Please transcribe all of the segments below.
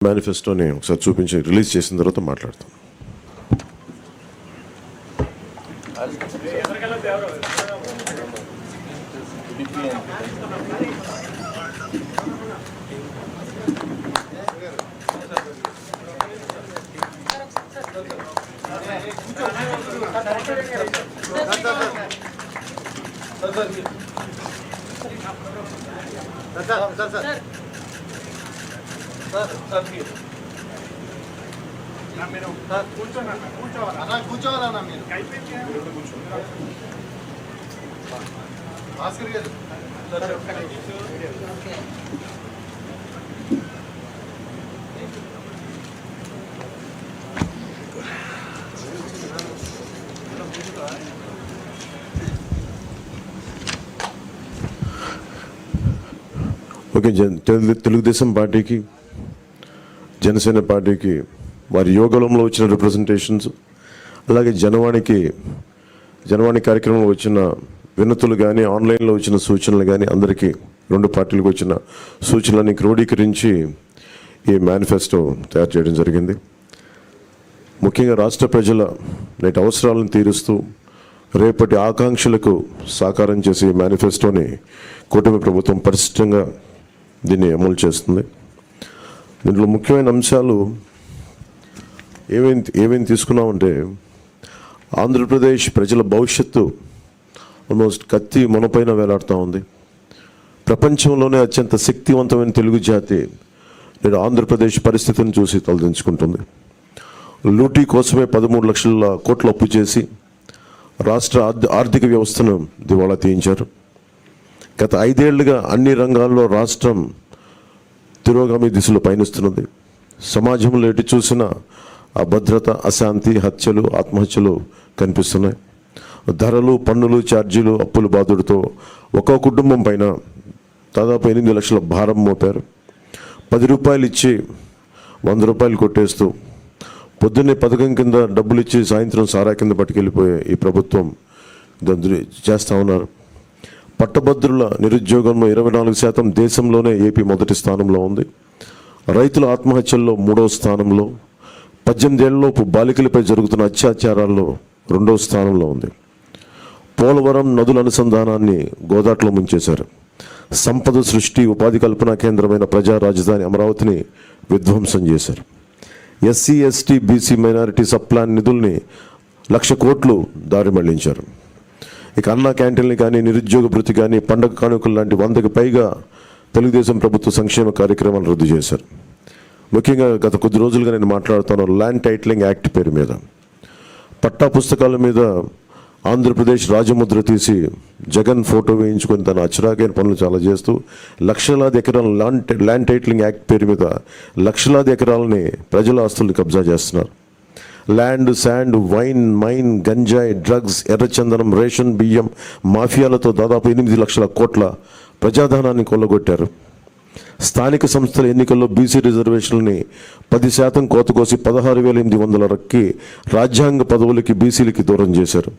మేనిఫెస్టోని ఒకసారి చూపించి రిలీజ్ చేసిన తర్వాత మాట్లాడతాం. కూర్చోవాలన్నా మీరు భాస్కర్ గారు ఓకే. తెలుగుదేశం పార్టీకి, జనసేన పార్టీకి వారి యోగంలో వచ్చిన రిప్రజెంటేషన్స్, అలాగే జనవాణి కార్యక్రమంలో వచ్చిన వినతులు కానీ, ఆన్లైన్లో వచ్చిన సూచనలు కానీ, అందరికీ రెండు పార్టీలకు వచ్చిన సూచనలని క్రోడీకరించి ఈ మేనిఫెస్టో తయారు చేయడం జరిగింది. ముఖ్యంగా రాష్ట్ర ప్రజల నేటి అవసరాలను తీరుస్తూ రేపటి ఆకాంక్షలకు సాకారం చేసే ఈ మేనిఫెస్టోని కూటమి ప్రభుత్వం పరిశుభ్రంగా దీన్ని అమలు చేస్తుంది. దీంట్లో ముఖ్యమైన అంశాలు ఏమేమి తీసుకున్నామంటే, ఆంధ్రప్రదేశ్ ప్రజల భవిష్యత్తు ఆల్మోస్ట్ కత్తి మనపైన వేలాడుతూ ఉంది. ప్రపంచంలోనే అత్యంత శక్తివంతమైన తెలుగు జాతి నేడు ఆంధ్రప్రదేశ్ పరిస్థితిని చూసి తలదించుకుంటుంది. లూటీ కోసమే 13 లక్షల కోట్ల అప్పు చేసి రాష్ట్ర ఆర్థిక వ్యవస్థను దివాళా తీయించారు. గత 5 ఏళ్లుగా అన్ని రంగాల్లో రాష్ట్రం తిరోగామి దిశలో పయనిస్తున్నది. సమాజంలో ఎటు చూసినా అభద్రత, అశాంతి, హత్యలు, ఆత్మహత్యలు కనిపిస్తున్నాయి. ధరలు, పన్నులు, ఛార్జీలు, అప్పుల బాధుడితో ఒక్కో కుటుంబం పైన దాదాపు 8 లక్షల భారం మోపారు. 10 రూపాయలు ఇచ్చి 100 రూపాయలు కొట్టేస్తూ పొద్దున్నే పథకం కింద డబ్బులు ఇచ్చి సాయంత్రం సారా కింద పట్టుకెళ్ళిపోయే ఈ ప్రభుత్వం చేస్తూ ఉన్నారు. పట్టభద్రుల నిరుద్యోగంలో 24% దేశంలోనే ఏపీ మొదటి స్థానంలో ఉంది. రైతుల ఆత్మహత్యల్లో 3వ స్థానంలో, 18 ఏళ్లలోపు బాలికలపై జరుగుతున్న అత్యాచారాల్లో 2వ స్థానంలో ఉంది. పోలవరం నదుల అనుసంధానాన్ని గోదాట్లో ముంచేశారు. సంపద సృష్టి, ఉపాధి కల్పనా కేంద్రమైన ప్రజా రాజధాని అమరావతిని విధ్వంసం చేశారు. SC, ST, BC, minority subplan నిధుల్ని 1,00,000 కోట్లు దారి మళ్లించారు. ఇక అన్నా క్యాంటీన్లు కానీ, నిరుద్యోగ భృతి కానీ, పండగ కానుకలు లాంటి 100కి పైగా తెలుగుదేశం ప్రభుత్వ సంక్షేమ కార్యక్రమాలు రద్దు చేశారు. ముఖ్యంగా గత కొద్ది రోజులుగా నేను మాట్లాడుతాను ల్యాండ్ టైటిలింగ్ యాక్ట్ పేరు మీద. పట్టా పుస్తకాల మీద ఆంధ్రప్రదేశ్ రాజముద్ర తీసి జగన్ ఫోటో వేయించుకొని తన అచ్చరాకైన పనులు చాలా చేస్తూ లక్షలాది ఎకరాల ల్యాండ్ టైటిలింగ్ యాక్ట్ పేరు మీద లక్షలాది ఎకరాలని ప్రజల ఆస్తుల్ని కబ్జా చేస్తున్నారు. ల్యాండ్, శాండ్, వైన్, మైన్, గంజాయి, డ్రగ్స్, ఎర్రచందనం, రేషన్ బియ్యం మాఫియాలతో దాదాపు 8 లక్షల కోట్ల ప్రజాధనాన్ని కొల్లగొట్టారు. స్థానిక సంస్థల ఎన్నికల్లో బీసీ రిజర్వేషన్లని 10% కోత కోసి 16,800 రక్కి రాజ్యాంగ పదవులకి బీసీలకి దూరం చేశారు.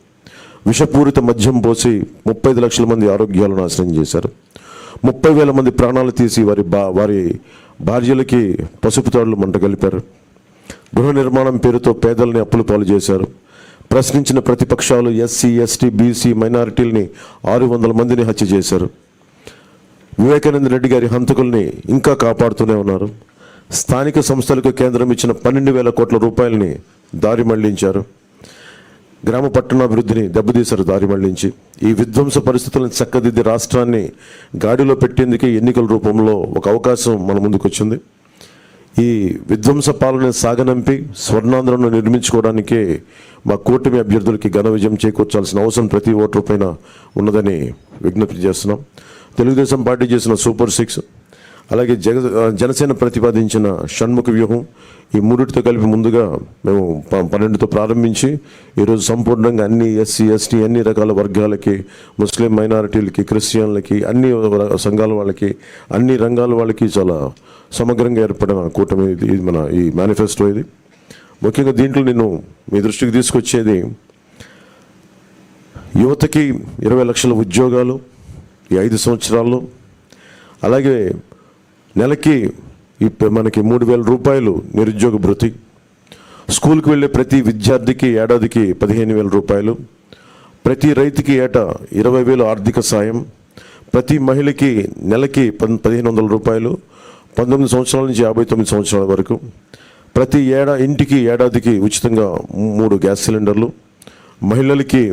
విషపూరిత మద్యం పోసి 35 లక్షల మంది ఆరోగ్యాలను నాశనం చేశారు. 30,000 మంది ప్రాణాలు తీసి వారి భార్యలకి పసుపు తాడులు మంట కలిపారు. గృహ నిర్మాణం పేరుతో పేదల్ని అప్పుల పాలు చేశారు. ప్రశ్నించిన ప్రతిపక్షాలు ఎస్సీ, ఎస్టీ, బీసీ, మైనారిటీలని 600 మందిని హత్య చేశారు. వివేకానంద రెడ్డి గారి హంతకుల్ని ఇంకా కాపాడుతూనే ఉన్నారు. స్థానిక సంస్థలకు కేంద్రం ఇచ్చిన 12,000 కోట్ల రూపాయలని దారి మళ్లించారు. గ్రామ పట్టణాభివృద్ధిని దెబ్బతీశారు దారి మళ్లించి. ఈ విధ్వంస పరిస్థితులను చక్కదిద్ది రాష్ట్రాన్ని గాడిలో పెట్టేందుకే ఎన్నికల రూపంలో ఒక అవకాశం మన ముందుకు వచ్చింది. ఈ విధ్వంస పాలన సాగనంపి స్వర్ణాంధ్రను నిర్మించుకోవడానికే మా కూటమి అభ్యర్థులకి ఘన విజయం చేకూర్చాల్సిన అవసరం ప్రతి ఓటరు పైన ఉన్నదని విజ్ఞప్తి చేస్తున్నాం. తెలుగుదేశం పార్టీ చేసిన సూపర్ 6, అలాగే జనసేన ప్రతిపాదించిన షణ్ముఖ వ్యూహం, ఈ మూడిటితో కలిపి ముందుగా మేము 12తో ప్రారంభించి ఈరోజు సంపూర్ణంగా అన్ని ఎస్సీ, ఎస్టీ, అన్ని రకాల వర్గాలకి, ముస్లిం మైనారిటీలకి, క్రిస్టియన్లకి, అన్ని సంఘాల వాళ్ళకి, అన్ని రంగాల వాళ్ళకి చాలా సమగ్రంగా ఏర్పడిన కూటమి ఇది మన ఈ మేనిఫెస్టో. ఇది ముఖ్యంగా దీంట్లో నేను మీ దృష్టికి తీసుకొచ్చేది యువతకి 20 లక్షల ఉద్యోగాలు ఈ 5 సంవత్సరాల్లో, అలాగే నెలకి మనకి 3,000 రూపాయలు నిరుద్యోగ భృతి, స్కూల్కి వెళ్ళే ప్రతి విద్యార్థికి ఏడాదికి 15,000 రూపాయలు, ప్రతి రైతుకి ఏటా 20,000 ఆర్థిక సాయం, ప్రతి మహిళకి నెలకి 1,500 రూపాయలు 19 సంవత్సరాల నుంచి 59 సంవత్సరాల వరకు, ప్రతి ఇంటికి ఏడాదికి ఉచితంగా 3 గ్యాస్ సిలిండర్లు, మహిళలకి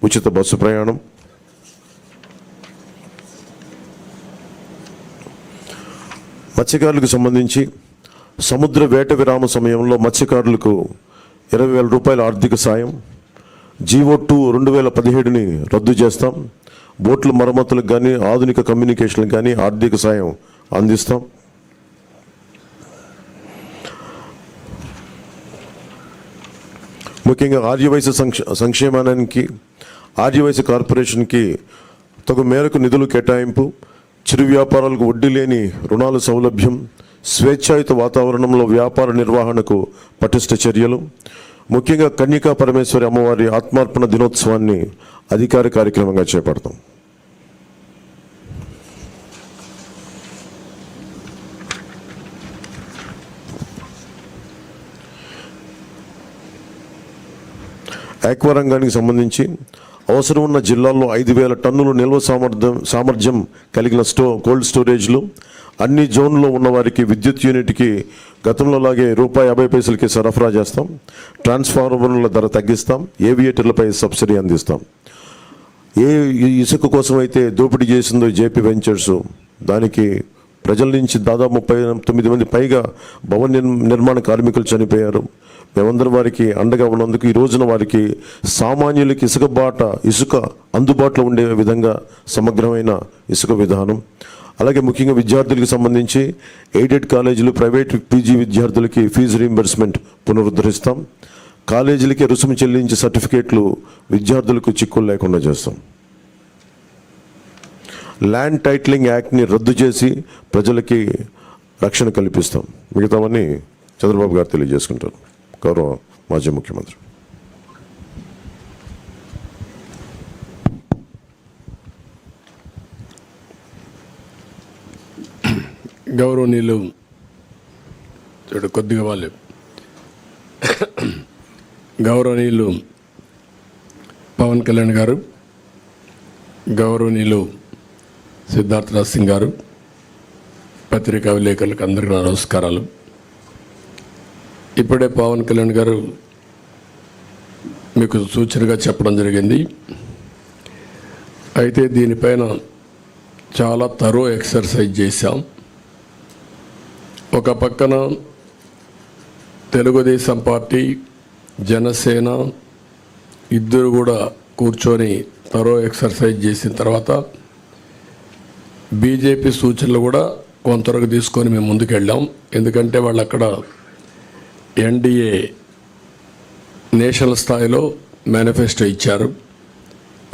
ఉచిత బస్సు ప్రయాణం, మత్స్యకారులకు సంబంధించి సముద్ర వేట విరామ సమయంలో మత్స్యకారులకు 20,000 రూపాయల ఆర్థిక సాయం, జీవో2 2017ని రద్దు చేస్తాం, బోట్ల మరమ్మతులకు కానీ ఆధునిక కమ్యూనికేషన్లకు కానీ ఆర్థిక సాయం అందిస్తాం. ముఖ్యంగా ఆర్యవైశ్య సంక్షేమానికి ఆర్యవైశ్య కార్పొరేషన్కి తగు మేరకు నిధులు కేటాయింపు, చిరు వ్యాపారాలకు వడ్డీ లేని రుణాల సౌలభ్యం, స్వేచ్ఛాయుత వాతావరణంలో వ్యాపార నిర్వహణకు పటిష్ట చర్యలు, ముఖ్యంగా కన్యకా పరమేశ్వరి అమ్మవారి ఆత్మార్పణ దినోత్సవాన్ని అధికార కార్యక్రమంగా చేపడతాం. ఆక్వా రంగానికి సంబంధించి అవసరం ఉన్న జిల్లాల్లో 5,000 టన్నులు నిల్వ సామర్థ్యం కలిగిన కోల్డ్ స్టోరేజ్లు, అన్ని జోన్లో ఉన్నవారికి విద్యుత్ యూనిట్కి గతంలోలాగే ₹50 సరఫరా చేస్తాం, ట్రాన్స్ఫార్మర్ల ధర తగ్గిస్తాం, ఏవియేటర్లపై సబ్సిడీ అందిస్తాం. ఏ ఇసుక కోసం అయితే దోపిడీ చేసిందో జేపీ వెంచర్స్, దానికి ప్రజల నుంచి దాదాపు 39 మంది పైగా భవన నిర్మాణ కార్మికులు చనిపోయారు. మేమందరం వారికి అండగా ఉన్నందుకు ఈ రోజున వారికి సామాన్యులకి ఇసుక అందుబాటులో ఉండే విధంగా సమగ్రమైన ఇసుక విధానం, అలాగే ముఖ్యంగా విద్యార్థులకు సంబంధించి ఎయిడెడ్ కాలేజీలు, ప్రైవేట్ పీజీ విద్యార్థులకి ఫీజు రీయింబర్స్మెంట్ పునరుద్ధరిస్తాం, కాలేజీలకి రుసుము చెల్లించే సర్టిఫికేట్లు విద్యార్థులకు చిక్కులు లేకుండా చేస్తాం. ల్యాండ్ టైటిలింగ్ యాక్ట్ని రద్దు చేసి ప్రజలకి రక్షణ కల్పిస్తాం. మిగతావన్నీ చంద్రబాబు గారు తెలియజేసుకుంటారు. గౌరవ మాజీ ముఖ్యమంత్రి. గౌరవనీయులు కొద్దిగా వాళ్ళు గౌరవనీయులు పవన్ కళ్యాణ్ గారు, గౌరవనీయులు సిద్ధార్థరాజ్ సింగ్ గారు, పత్రికా విలేకరులకు అందరికీ నా నమస్కారాలు. ఇప్పుడే పవన్ కళ్యాణ్ గారు మీకు సూచనగా చెప్పడం జరిగింది. అయితే దీనిపైన చాలా తరో ఎక్సర్సైజ్ చేశాం. ఒక పక్కన తెలుగుదేశం పార్టీ, జనసేన ఇద్దరు కూడా కూర్చొని తరో ఎక్సర్సైజ్ చేసిన తర్వాత బీజేపీ సూచనలు కూడా కొంతవరకు తీసుకొని మేము ముందుకు వెళ్ళాం. ఎందుకంటే వాళ్ళు అక్కడ ఎన్డీఏ నేషనల్ స్థాయిలో మేనిఫెస్టో ఇచ్చారు,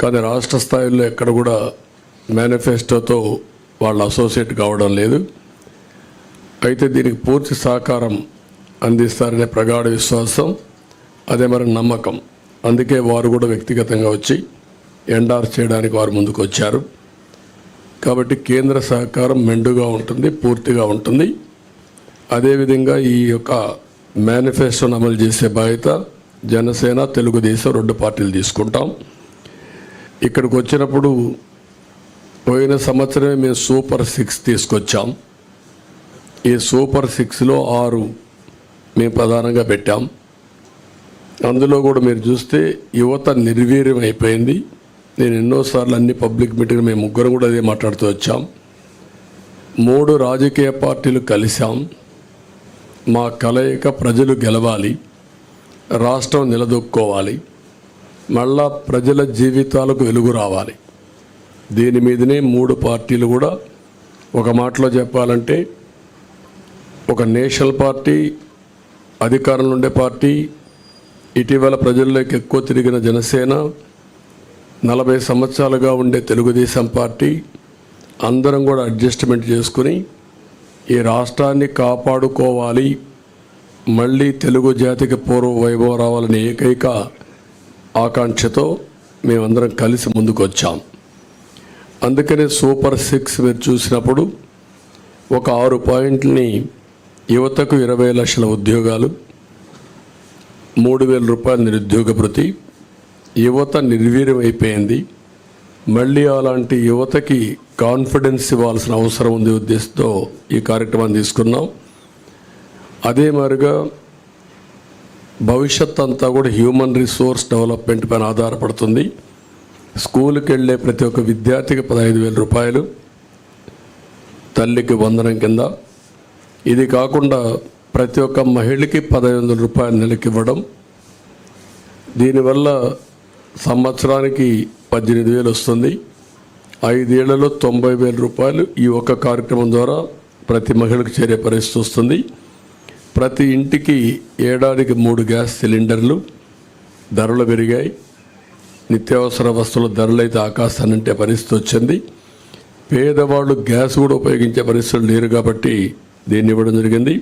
కానీ రాష్ట్ర స్థాయిలో ఎక్కడ కూడా మేనిఫెస్టోతో వాళ్ళు అసోసియేట్ కావడం లేదు. అయితే దీనికి పూర్తి సహకారం అందిస్తారనే ప్రగాఢ విశ్వాసం, అదే మరి నమ్మకం. అందుకే వారు కూడా వ్యక్తిగతంగా వచ్చి ఎండార్స్ చేయడానికి వారు ముందుకు వచ్చారు. కాబట్టి కేంద్ర సహకారం మెండుగా ఉంటుంది, పూర్తిగా ఉంటుంది. అదేవిధంగా ఈ యొక్క మేనిఫెస్టోను అమలు చేసే బాధ్యత జనసేన, తెలుగుదేశం 2 పార్టీలు తీసుకుంటాం. ఇక్కడికి వచ్చినప్పుడు పోయిన సంవత్సరమే మేము సూపర్ 6 తీసుకొచ్చాం. ఈ సూపర్ 6లో 6 మేము ప్రధానంగా పెట్టాం. అందులో కూడా మీరు చూస్తే యువత నిర్వీర్యం అయిపోయింది. నేను ఎన్నోసార్లు అన్ని పబ్లిక్ మీటింగ్ మేము ముగ్గురం కూడా అదే మాట్లాడుతూ వచ్చాం. 3 రాజకీయ పార్టీలు కలిసాం. మా కలయిక ప్రజలు గెలవాలి, రాష్ట్రం నిలదొక్కోవాలి, మళ్ళా ప్రజల జీవితాలకు వెలుగు రావాలి. దీని మీదనే 3 పార్టీలు కూడా ఒక మాటలో చెప్పాలంటే ఒక నేషనల్ పార్టీ, అధికారంలో ఉండే పార్టీ, ఇటీవల ప్రజల్లోకి ఎక్కువ తిరిగిన జనసేన, 40 సంవత్సరాలుగా ఉండే తెలుగుదేశం పార్టీ, అందరం కూడా అడ్జస్ట్మెంట్ చేసుకుని ఈ రాష్ట్రాన్ని కాపాడుకోవాలి, మళ్ళీ తెలుగు జాతికి పూర్వ వైభవం రావాలనే ఏకైక ఆకాంక్షతో మేమందరం కలిసి ముందుకు వచ్చాం. అందుకనే సూపర్ 6 మీరు చూసినప్పుడు ఒక 6 పాయింట్లని యువతకు 20 లక్షల ఉద్యోగాలు, 3,000 రూపాయల నిరుద్యోగ భృతి. యువత నిర్వీర్యం అయిపోయింది. మళ్ళీ అలాంటి యువతకి కాన్ఫిడెన్స్ ఇవ్వాల్సిన అవసరం ఉంది ఉద్దేశంతో ఈ కార్యక్రమాన్ని తీసుకున్నాం. అదే మాదిరిగా భవిష్యత్ అంతా కూడా హ్యూమన్ రిసోర్స్ డెవలప్మెంట్ పైన ఆధారపడుతుంది. స్కూల్కి వెళ్ళే ప్రతి ఒక్క విద్యార్థికి 15,000 రూపాయలు తల్లికి వందనం కింద. ఇది కాకుండా ప్రతి ఒక్క మహిళకి 1,500 రూపాయలు నెలకి ఇవ్వడం. దీనివల్ల సంవత్సరానికి 18,000 వస్తుంది. 5 ఏళ్లలో 90,000 రూపాయలు ఈ ఒక్క కార్యక్రమం ద్వారా ప్రతి మహిళకు చేరే పరిస్థితి వస్తుంది. ప్రతి ఇంటికి ఏడాదికి 3 గ్యాస్ సిలిండర్లు. ధరలు పెరిగాయి. నిత్యావసర వస్తువుల ధరలు అయితే ఆకాశాన్నంటే పరిస్థితి వచ్చింది. పేదవాళ్ళు గ్యాస్ కూడా ఉపయోగించే పరిస్థితులు లేరు కాబట్టి దీన్ని ఇవ్వడం జరిగింది.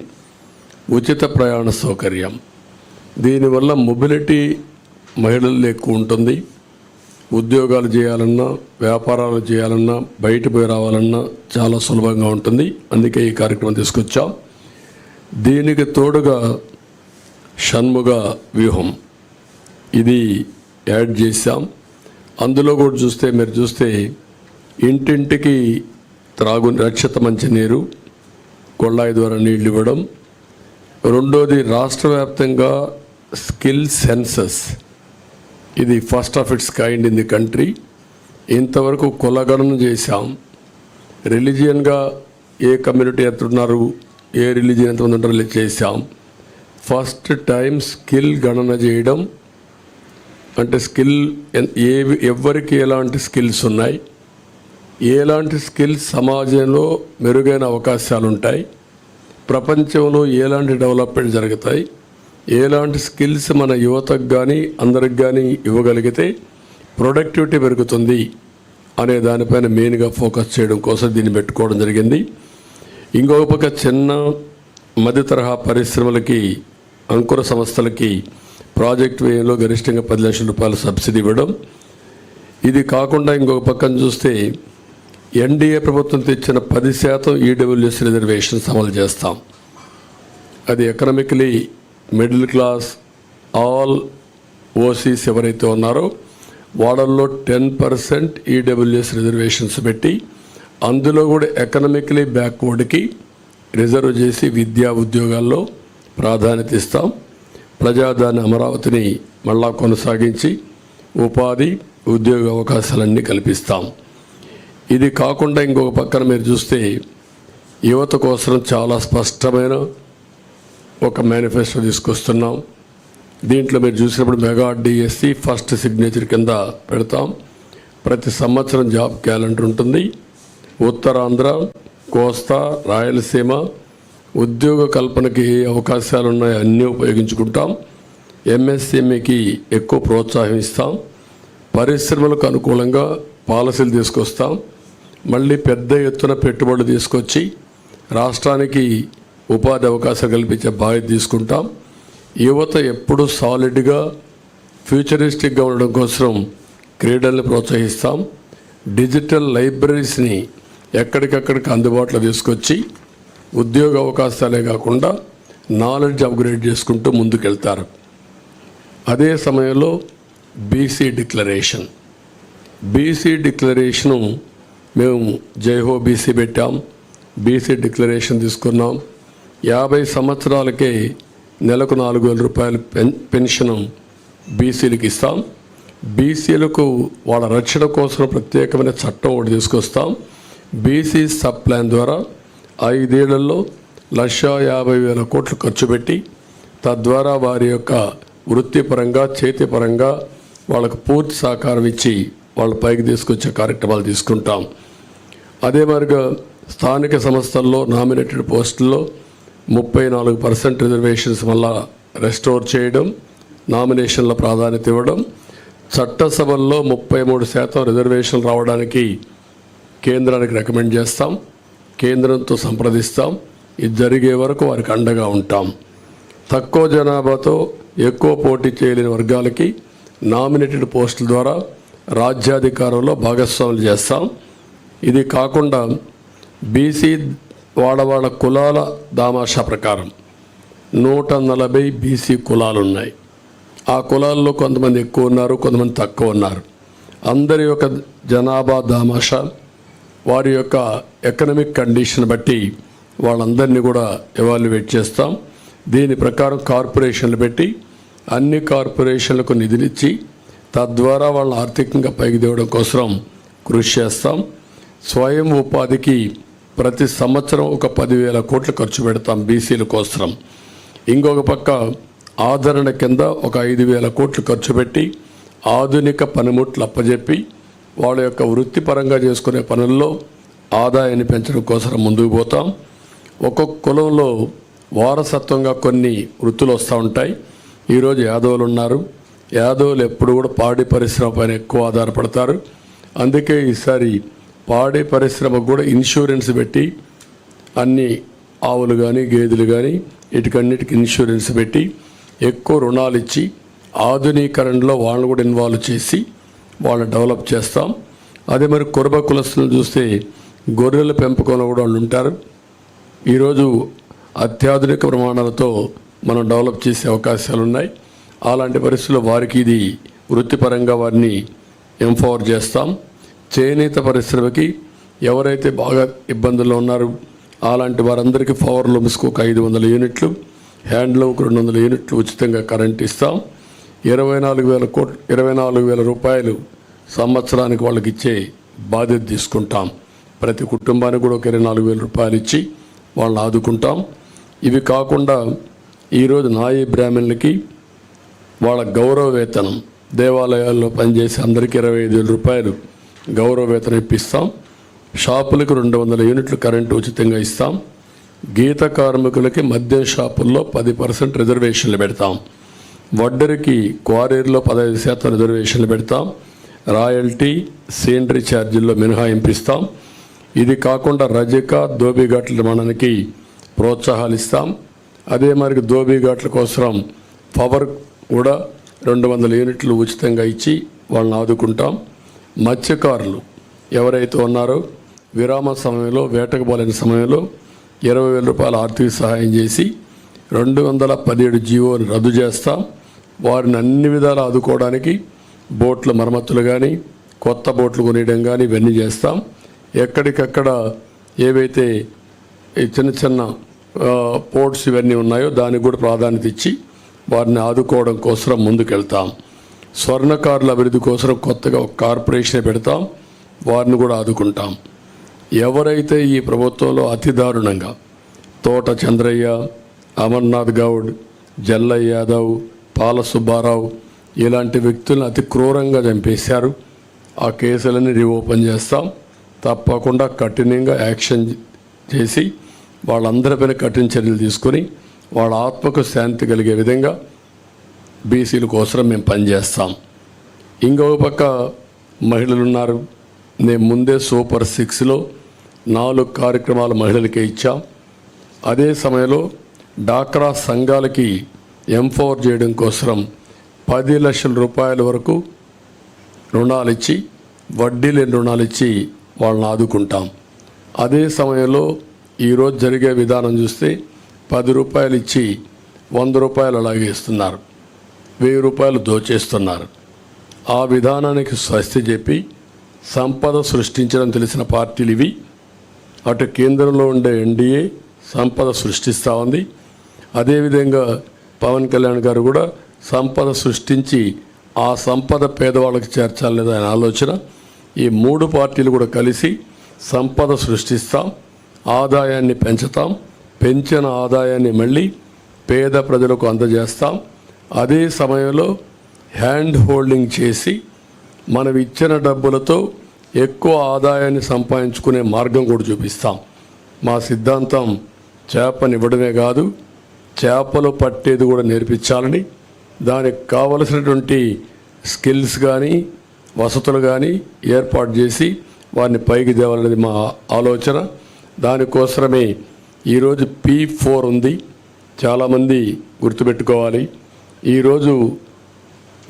ఉచిత ప్రయాణ సౌకర్యం. దీనివల్ల మొబిలిటీ మహిళల్లో ఎక్కువ ఉంటుంది. ఉద్యోగాలు చేయాలన్నా, వ్యాపారాలు చేయాలన్నా, బయట పోయి రావాలన్నా చాలా సులభంగా ఉంటుంది. అందుకే ఈ కార్యక్రమం తీసుకొచ్చాం. దీనికి తోడుగా షణ్ముగ వ్యూహం ఇది యాడ్ చేశాం. అందులో కూడా మీరు చూస్తే ఇంటింటికి రక్షిత మంచినీరు, కొళ్ళాయి ద్వారా నీళ్ళు ఇవ్వడం. రెండోది రాష్ట్ర వ్యాప్తంగా స్కిల్ సెన్సస్. ఇది first of it's kind in the country. ఇంతవరకు కులగణన చేశాం. రిలీజియన్గా ఏ కమ్యూనిటీ ఎంతున్నారు, ఏ రిలీజియన్ ఎంతమంది ఉంటారో చేశాం. ఫస్ట్ టైం స్కిల్ గణన చేయడం. అంటే స్కిల్ ఎవరికి ఎలాంటి స్కిల్స్ ఉన్నాయి, ఎలాంటి స్కిల్స్ సమాజంలో మెరుగైన అవకాశాలు ఉంటాయి, ప్రపంచంలో ఎలాంటి డెవలప్మెంట్ జరుగుతాయి, ఎలాంటి స్కిల్స్ మన యువతకు కానీ అందరికి కానీ ఇవ్వగలిగితే ప్రొడక్టివిటీ పెరుగుతుంది అనే దానిపైన మెయిన్గా ఫోకస్ చేయడం కోసం దీన్ని పెట్టుకోవడం జరిగింది. ఇంకొక పక్క చిన్న మధ్య తరహా పరిశ్రమలకి, అంకుర సంస్థలకి ప్రాజెక్ట్ వ్యయంలో గరిష్టంగా 10 లక్షల రూపాయలు సబ్సిడీ ఇవ్వడం. ఇది కాకుండా ఇంకొక పక్కన చూస్తే ఎన్డీఏ ప్రభుత్వం తెచ్చిన 10% ఈడబ్ల్యూఎస్ రిజర్వేషన్స్ అమలు చేస్తాం. అది economically middle class, all OCs ఎవరైతే ఉన్నారో వాళ్ళల్లో 10% ఈడబ్ల్యూఎస్ రిజర్వేషన్స్ పెట్టి అందులో కూడా ఎకనామికలీ బ్యాక్వర్డ్కి రిజర్వ్ చేసి విద్యా ఉద్యోగాల్లో ప్రాధాన్యత ఇస్తాం. ప్రజాదాని అమరావతిని మళ్ళా కొనసాగించి ఉపాధి, ఉద్యోగ అవకాశాలన్నీ కల్పిస్తాం. ఇది కాకుండా ఇంకొక పక్కన మీరు చూస్తే యువత కోసం చాలా స్పష్టమైన ఒక మేనిఫెస్టో తీసుకొస్తున్నాం. దీంట్లో మీరు చూసినప్పుడు మెగా డిఎస్సి ఫస్ట్ సిగ్నేచర్ కింద పెడతాం. ప్రతి సంవత్సరం జాబ్ క్యాలెండర్ ఉంటుంది. ఉత్తరాంధ్ర, కోస్తా, రాయలసీమ ఉద్యోగ కల్పనకి ఏ అవకాశాలు ఉన్నాయో అన్నీ ఉపయోగించుకుంటాం. ఎంఎస్ఎంఈకి ఎక్కువ ప్రోత్సాహం ఇస్తాం. పరిశ్రమలకు అనుకూలంగా పాలసీలు తీసుకొస్తాం. మళ్ళీ పెద్ద ఎత్తున పెట్టుబడులు తీసుకొచ్చి రాష్ట్రానికి ఉపాధి అవకాశాలు కల్పించే బాధ్యత తీసుకుంటాం. యువత ఎప్పుడు సాలిడ్గా ఫ్యూచరిస్టిక్గా ఉండడం కోసం క్రీడల్ని ప్రోత్సహిస్తాం. డిజిటల్ లైబ్రరీస్ని ఎక్కడికక్కడికి అందుబాటులో తీసుకొచ్చి ఉద్యోగ అవకాశాలే కాకుండా నాలెడ్జ్ అప్గ్రేడ్ చేసుకుంటూ ముందుకెళ్తారు. అదే సమయంలో బీసీ డిక్లరేషను మేము జైహో బీసీ పెట్టాం. బీసీ డిక్లరేషన్ తీసుకున్నాం. 50 సంవత్సరాలకే నెలకు 4,000 రూపాయలు పెన్షన్ బీసీలకు ఇస్తాం. బీసీలకు వాళ్ళ రక్షణ కోసం ప్రత్యేకమైన చట్టం ఒకటి తీసుకొస్తాం. బీసీ సబ్ ప్లాన్ ద్వారా 5 ఏళ్లలో 1,50,000 కోట్లు ఖర్చు పెట్టి తద్వారా వారి యొక్క వృత్తిపరంగా, చేతిపరంగా వాళ్ళకు పూర్తి సహకారం ఇచ్చి వాళ్ళ పైకి తీసుకొచ్చే కార్యక్రమాలు తీసుకుంటాం. అదే మాదిరిగా స్థానిక సంస్థల్లో నామినేటెడ్ పోస్టుల్లో 34% రిజర్వేషన్స్ వల్ల రెస్టోర్ చేయడం, నామినేషన్ల ప్రాధాన్యత ఇవ్వడం, చట్టసభల్లో 33% రిజర్వేషన్లు రావడానికి కేంద్రానికి రికమెండ్ చేస్తాం. కేంద్రంతో సంప్రదిస్తాం. ఇది జరిగే వరకు వారికి అండగా ఉంటాం. తక్కువ జనాభాతో ఎక్కువ పోటీ చేయలేని వర్గాలకి నామినేటెడ్ పోస్టుల ద్వారా రాజ్యాధికారంలో భాగస్వాములు చేస్తాం. ఇది కాకుండా బీసీ వాళ్ళ కులాల దామాషా ప్రకారం 140 బీసీ కులాలు ఉన్నాయి. ఆ కులాల్లో కొంతమంది ఎక్కువ ఉన్నారు, కొంతమంది తక్కువ ఉన్నారు. అందరి యొక్క జనాభా దామాషా, వారి యొక్క ఎకనామిక్ కండిషన్ బట్టి వాళ్ళందరినీ కూడా ఎవాల్యుయేట్ చేస్తాం. దీని ప్రకారం కార్పొరేషన్లు పెట్టి అన్ని కార్పొరేషన్లకు నిధులిచ్చి తద్వారా వాళ్ళని ఆర్థికంగా పైకి తేవడం కోసం కృషి చేస్తాం. స్వయం ఉపాధికి ప్రతి సంవత్సరం ఒక 10,000 కోట్లు ఖర్చు పెడతాం బీసీల కోసం. ఇంకొక పక్క ఆదరణ కింద ఒక 5,000 కోట్లు ఖర్చు పెట్టి ఆధునిక పనిముట్లు అప్పజెప్పి వాళ్ళ యొక్క వృత్తిపరంగా చేసుకునే పనుల్లో ఆదాయాన్ని పెంచడం కోసం ముందుకు పోతాం. ఒక్కొక్క కులంలో వారసత్వంగా కొన్ని వృత్తులు వస్తూ ఉంటాయి. ఈరోజు యాదవులు ఉన్నారు. యాదవులు ఎప్పుడు కూడా పాడి పరిశ్రమ పైన ఎక్కువ ఆధారపడతారు. అందుకే ఈసారి పాడి పరిశ్రమకు కూడా ఇన్సూరెన్స్ పెట్టి అన్ని ఆవులు కానీ గేదెలు కానీ వీటికన్నిటికి ఇన్సూరెన్స్ పెట్టి ఎక్కువ రుణాలు ఇచ్చి ఆధునీకరణలో వాళ్ళని కూడా ఇన్వాల్వ్ చేసి వాళ్ళని డెవలప్ చేస్తాం. అదే మరి కురబ కులస్తులను చూస్తే గొర్రెల పెంపకంలో కూడా వాళ్ళు ఉంటారు. ఈరోజు అత్యాధునిక ప్రమాణాలతో మనం డెవలప్ చేసే అవకాశాలు ఉన్నాయి. అలాంటి పరిస్థితుల్లో వారికి ఇది వృత్తిపరంగా వారిని ఎంపవర్ చేస్తాం. చేనేత పరిశ్రమకి ఎవరైతే బాగా ఇబ్బందుల్లో ఉన్నారో అలాంటి వారందరికీ పవర్ లూమ్స్కు ఒక 500 యూనిట్లు, హ్యాండ్లూమ్కి 200 యూనిట్లు ఉచితంగా కరెంట్ ఇస్తాం. 24,000 రూపాయలు సంవత్సరానికి వాళ్ళకి ఇచ్చే బాధ్యత తీసుకుంటాం. ప్రతి కుటుంబానికి కూడా ఒక 24,000 రూపాయలు ఇచ్చి వాళ్ళని ఆదుకుంటాం. ఇవి కాకుండా ఈరోజు నాయీ బ్రాహ్మణులకి వాళ్ళ గౌరవ వేతనం, దేవాలయాల్లో పనిచేసే అందరికీ 25,000 రూపాయలు గౌరవ వేతనం ఇప్పిస్తాం. షాపులకు 200 యూనిట్లు కరెంటు ఉచితంగా ఇస్తాం. గీత కార్మికులకి మద్యం షాపుల్లో 10% రిజర్వేషన్లు పెడతాం. వడ్డరికి క్వారీల్లో 15% రిజర్వేషన్లు పెడతాం. రాయల్టీ, సీనరీ ఛార్జీల్లో మినహాయింపు ఇస్తాం. ఇది కాకుండా రజక, దోబిఘాట్ల నిర్మాణానికి ప్రోత్సాహాలు ఇస్తాం. అదే మరి దోబిఘాట్ల కోసం పవర్ కూడా 200 యూనిట్లు ఉచితంగా ఇచ్చి వాళ్ళని ఆదుకుంటాం. మత్స్యకారులు ఎవరైతే ఉన్నారో విరామ సమయంలో, వేటకు పోలేని సమయంలో 20,000 రూపాయల ఆర్థిక సహాయం చేసి 217 జీవోని రద్దు చేస్తాం. వారిని అన్ని విధాలు ఆదుకోవడానికి బోట్ల మరమ్మతులు కానీ, కొత్త బోట్లు కొనియడం కానీ ఇవన్నీ చేస్తాం. ఎక్కడికక్కడ ఏవైతే ఈ చిన్న చిన్న పోర్ట్స్ ఇవన్నీ ఉన్నాయో దానికి కూడా ప్రాధాన్యత ఇచ్చి వారిని ఆదుకోవడం కోసం ముందుకెళ్తాం. స్వర్ణకారుల అభివృద్ధి కోసం కొత్తగా ఒక కార్పొరేషన్ పెడతాం. వారిని కూడా ఆదుకుంటాం. ఎవరైతే ఈ ప్రభుత్వంలో అతి దారుణంగా తోట చంద్రయ్య, అమర్నాథ్ గౌడ్, జల్లయ్య యాదవ్, పాల సుబ్బారావు ఇలాంటి వ్యక్తులను అతి క్రూరంగా చంపేశారు, ఆ కేసులన్నీ రీఓపెన్ చేస్తాం. తప్పకుండా కఠినంగా యాక్షన్ చేసి వాళ్ళందరిపైన కఠిన చర్యలు తీసుకొని వాళ్ళ ఆత్మకు శాంతి కలిగే విధంగా బీసీల కోసం మేము పనిచేస్తాం. ఇంకొక పక్క మహిళలు ఉన్నారు. నేను ముందే సూపర్ 6లో 4 కార్యక్రమాలు మహిళలకే ఇచ్చాం. అదే సమయంలో డాక్రా సంఘాలకి ఎంపవర్ చేయడం కోసం 10 లక్షల రూపాయల వరకు రుణాలు ఇచ్చి, వడ్డీ లేని రుణాలు ఇచ్చి వాళ్ళని ఆదుకుంటాం. అదే సమయంలో ఈరోజు జరిగే విధానం చూస్తే 10 రూపాయలు ఇచ్చి 100 రూపాయలు అలాగే ఇస్తున్నారు, 1000 రూపాయలు దోచేస్తున్నారు. ఆ విధానానికి స్వస్తి చెప్పి సంపద సృష్టించడం తెలిసిన పార్టీలు ఇవి. అటు కేంద్రంలో ఉండే ఎన్డీఏ సంపద సృష్టిస్తూ ఉంది. అదేవిధంగా పవన్ కళ్యాణ్ గారు కూడా సంపద సృష్టించి ఆ సంపద పేదవాళ్ళకి చేర్చాలనేది ఆయన ఆలోచన. ఈ 3 పార్టీలు కూడా కలిసి సంపద సృష్టిస్తాం, ఆదాయాన్ని పెంచుతాం, పెంచిన ఆదాయాన్ని మళ్ళీ పేద ప్రజలకు అందజేస్తాం. అదే సమయంలో హ్యాండ్ హోల్డింగ్ చేసి మనం ఇచ్చిన డబ్బులతో ఎక్కువ ఆదాయాన్ని సంపాదించుకునే మార్గం కూడా చూపిస్తాం. మా సిద్ధాంతం చేపనివ్వడమే కాదు, చేపలు పట్టేది కూడా నేర్పించాలని, దానికి కావలసినటువంటి స్కిల్స్ కానీ వసతులు కానీ ఏర్పాటు చేసి వారిని పైకి తేవాలనేది మా ఆలోచన. దానికోసమే ఈరోజు P4 ఉంది. చాలామంది గుర్తుపెట్టుకోవాలి. ఈరోజు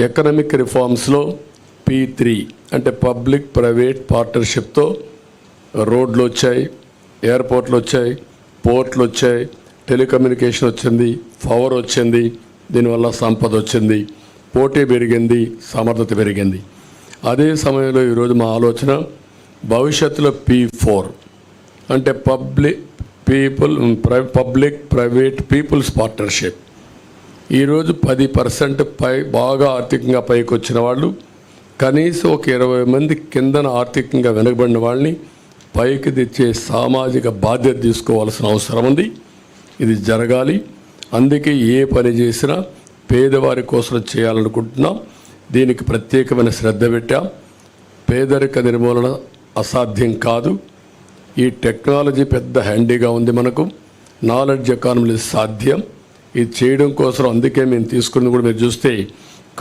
ఎకనామిక్ రిఫార్మ్స్లో P3 అంటే పబ్లిక్ ప్రైవేట్ పార్ట్నర్షిప్తో రోడ్లు వచ్చాయి, ఎయిర్పోర్ట్లు వచ్చాయి, పోర్ట్లు వచ్చాయి, టెలికమ్యూనికేషన్ వచ్చింది, పవర్ వచ్చింది, దీనివల్ల సంపద వచ్చింది, పోటీ పెరిగింది, సమర్థత పెరిగింది. అదే సమయంలో ఈరోజు మా ఆలోచన భవిష్యత్తులో P4 అంటే పబ్లిక్ ప్రైవేట్ పీపుల్స్ పార్ట్నర్షిప్. ఈరోజు 10% పై బాగా ఆర్థికంగా పైకి వచ్చిన వాళ్ళు, కనీసం ఒక 20 మంది కిందన ఆర్థికంగా వెనుకబడిన వాళ్ళని పైకి తెచ్చే సామాజిక బాధ్యత తీసుకోవాల్సిన అవసరం ఉంది. ఇది జరగాలి. అందుకే ఏ పని చేసినా పేదవారి కోసం చేయాలనుకుంటున్నాం. దీనికి ప్రత్యేకమైన శ్రద్ధ పెట్టాం. పేదరిక నిర్మూలన అసాధ్యం కాదు. ఈ టెక్నాలజీ పెద్ద హ్యాండీగా ఉంది మనకు. నాలెడ్జ్ ఎకానమీ సాధ్యం. ఇది చేయడం కోసం అందుకే మేము తీసుకున్నది కూడా మీరు చూస్తే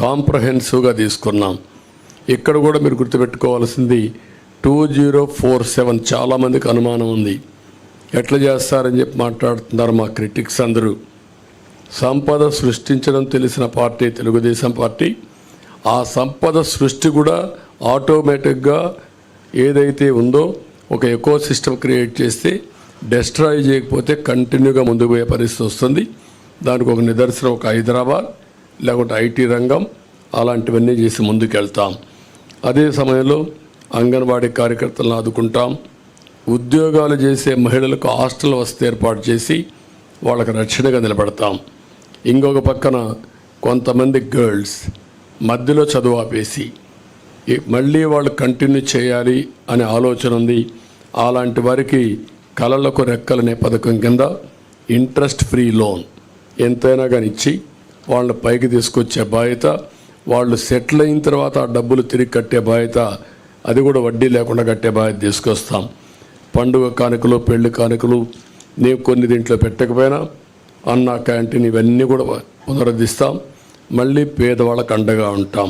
కాంప్రహెన్సివ్గా తీసుకున్నాం. ఇక్కడ కూడా మీరు గుర్తుపెట్టుకోవాల్సింది 2047 చాలామందికి అనుమానం ఉంది. ఎట్లా చేస్తారని చెప్పి మాట్లాడుతున్నారు మా క్రిటిక్స్ అందరూ. సంపద సృష్టించడం తెలిసిన పార్టీ తెలుగుదేశం పార్టీ. ఆ సంపద సృష్టి కూడా ఆటోమేటిక్గా ఏదైతే ఉందో ఒక ఎకో సిస్టమ్ క్రియేట్ చేస్తే డెస్ట్రాయ్ చేయకపోతే కంటిన్యూగా ముందుకు పోయే పరిస్థితి వస్తుంది. దానికి ఒక నిదర్శనం ఒక హైదరాబాద్, లేకుంటే ఐటీ రంగం, అలాంటివన్నీ చేసి ముందుకెళ్తాం. అదే సమయంలో అంగన్వాడీ కార్యకర్తలను ఆదుకుంటాం. ఉద్యోగాలు చేసే మహిళలకు హాస్టల్ వసతి ఏర్పాటు చేసి వాళ్ళకు రక్షణగా నిలబడతాం. ఇంకొక పక్కన కొంతమంది గర్ల్స్ మధ్యలో చదువు ఆపేసి మళ్ళీ వాళ్ళు కంటిన్యూ చేయాలి అనే ఆలోచన ఉంది. అలాంటి వారికి కళలకు రెక్కలనే పథకం కింద ఇంట్రెస్ట్ ఫ్రీ లోన్ ఎంతైనా కానీ ఇచ్చి వాళ్ళని పైకి తీసుకొచ్చే బాధ్యత, వాళ్ళు సెటిల్ అయిన తర్వాత ఆ డబ్బులు తిరిగి కట్టే బాధ్యత, అది కూడా వడ్డీ లేకుండా కట్టే బాధ్యత తీసుకొస్తాం. పండుగ కానుకలు, పెళ్లి కానుకలు నేను కొన్ని దీంట్లో పెట్టకపోయినా అన్న క్యాంటీన్ ఇవన్నీ కూడా పునరుద్ధరిస్తాం. మళ్ళీ పేదవాళ్ళకు అండగా ఉంటాం.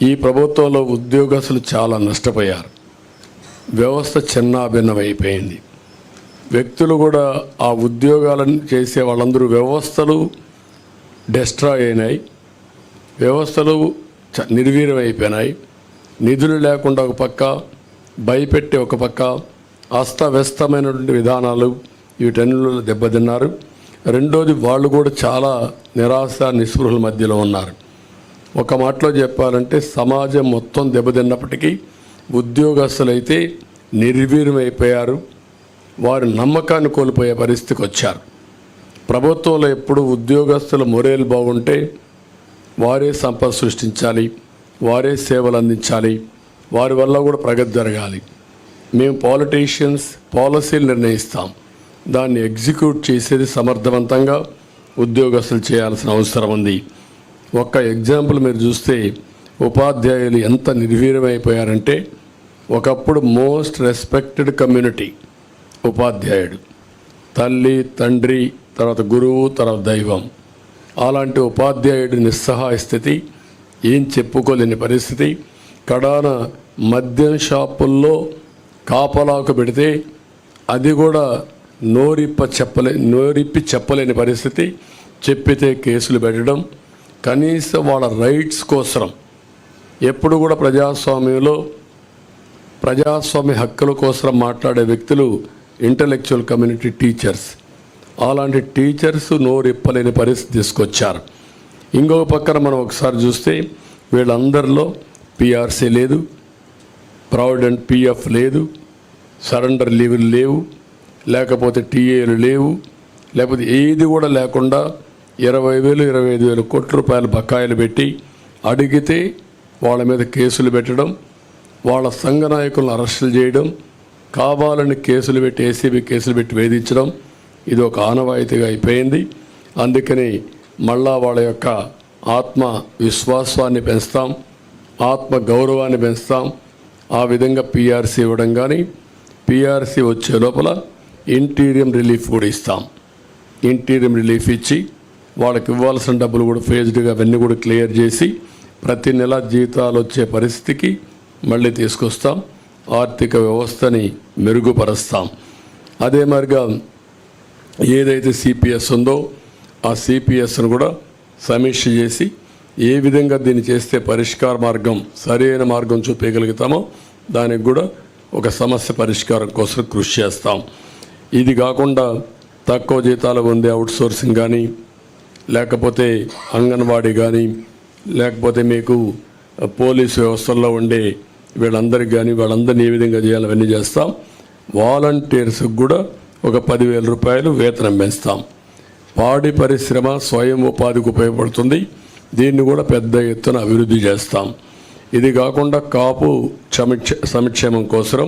ఈ ప్రభుత్వంలో ఉద్యోగస్తులు చాలా నష్టపోయారు. వ్యవస్థ చిన్నాభిన్నమైపోయింది. వ్యక్తులు కూడా ఆ ఉద్యోగాలను చేసే వాళ్ళందరూ వ్యవస్థలు డెస్ట్రాయ్ అయినాయి. వ్యవస్థలు నిర్వీర్యం అయిపోయినాయి. నిధులు లేకుండా ఒక పక్క, భయపెట్టే ఒక పక్క, అస్తవ్యస్తమైనటువంటి విధానాలు వీటన్నిటిలో దెబ్బతిన్నారు. రెండోది వాళ్ళు కూడా చాలా నిరాశ నిస్పృహల మధ్యలో ఉన్నారు. ఒక మాటలో చెప్పాలంటే సమాజం మొత్తం దెబ్బతిన్నప్పటికీ ఉద్యోగస్తులైతే నిర్వీర్యమైపోయారు. వారి నమ్మకాన్ని కోల్పోయే పరిస్థితికి వచ్చారు. ప్రభుత్వంలో ఎప్పుడు ఉద్యోగస్తుల మొరేలు బాగుంటే వారే సంపద సృష్టించాలి, వారే సేవలు అందించాలి, వారి వల్ల కూడా ప్రగతి జరగాలి. మేము పాలిటీషియన్స్ పాలసీలు నిర్ణయిస్తాం, దాన్ని ఎగ్జిక్యూట్ చేసేది సమర్థవంతంగా ఉద్యోగస్తులు చేయాల్సిన అవసరం ఉంది. ఒక్క ఎగ్జాంపుల్ మీరు చూస్తే ఉపాధ్యాయులు ఎంత నిర్వీర్యమైపోయారంటే, ఒకప్పుడు మోస్ట్ రెస్పెక్టెడ్ కమ్యూనిటీ ఉపాధ్యాయుడు, తల్లి తండ్రి తర్వాత గురువు తర్వాత దైవం. అలాంటి ఉపాధ్యాయుడి నిస్సహాయ స్థితి, ఏం చెప్పుకోలేని పరిస్థితి. కడాన మద్యం షాపుల్లో కాపలాకు పెడితే అది కూడా నోరిప్పి చెప్పలేని పరిస్థితి. చెప్పితే కేసులు పెట్టడం. కనీసం వాళ్ళ రైట్స్ కోసం ఎప్పుడు కూడా ప్రజాస్వామ్యంలో ప్రజాస్వామ్య హక్కుల కోసం మాట్లాడే వ్యక్తులు ఇంటలెక్చువల్ కమ్యూనిటీ టీచర్స్. అలాంటి టీచర్స్ నోరిప్పలేని పరిస్థితి తీసుకొచ్చారు. ఇంకొక పక్కన మనం ఒకసారి చూస్తే వీళ్ళందరిలో పిఆర్సీ లేదు, ప్రావిడెంట్ పిఎఫ్ లేదు, సరెండర్ లీవులు లేవు, లేకపోతే టీఏలు లేవు, లేకపోతే ఏది కూడా లేకుండా 20,000 25,000 కోట్ల రూపాయల బకాయిలు పెట్టి అడిగితే వాళ్ళ మీద కేసులు పెట్టడం, వాళ్ళ సంఘ నాయకులను అరెస్టులు చేయడం, కావాలని కేసులు పెట్టి ఏసీబీ కేసులు పెట్టి వేధించడం, ఇది ఒక ఆనవాయితీగా అయిపోయింది. అందుకని మళ్ళా వాళ్ళ యొక్క ఆత్మ విశ్వాసాన్ని పెంచుతాం, ఆత్మ గౌరవాన్ని పెంచుతాం. ఆ విధంగా పిఆర్సీ ఇవ్వడం కానీ, పిఆర్సీ వచ్చే లోపల ఇంటీరియం రిలీఫ్ కూడా ఇస్తాం. ఇంటీరియం రిలీఫ్ ఇచ్చి వాళ్ళకి ఇవ్వాల్సిన డబ్బులు కూడా ఫేజ్డ్గా అవన్నీ కూడా క్లియర్ చేసి ప్రతి నెల జీతాలు వచ్చే పరిస్థితికి మళ్ళీ తీసుకొస్తాం. ఆర్థిక వ్యవస్థని మెరుగుపరుస్తాం. అదే మరిగా ఏదైతే సిపిఎస్ ఉందో ఆ సిపిఎస్ను కూడా సమీక్ష చేసి ఏ విధంగా దీన్ని చేస్తే పరిష్కార మార్గం, సరైన మార్గం చూపించగలుగుతామో దానికి కూడా ఒక సమస్య పరిష్కారం కోసం కృషి చేస్తాం. ఇది కాకుండా తక్కువ జీతాలు పొందే అవుట్సోర్సింగ్ కానీ, లేకపోతే అంగన్వాడీ కానీ, లేకపోతే మీకు పోలీసు వ్యవస్థల్లో ఉండే వీళ్ళందరికీ కానీ వాళ్ళందరినీ ఏ విధంగా చేయాలి అవన్నీ చేస్తాం. వాలంటీర్స్కి కూడా ఒక 10,000 రూపాయలు వేతనం పెంచుతాం. పాడి పరిశ్రమ స్వయం ఉపాధికి ఉపయోగపడుతుంది. దీన్ని కూడా పెద్ద ఎత్తున అభివృద్ధి చేస్తాం. ఇది కాకుండా కాపు సంక్షేమం కోసం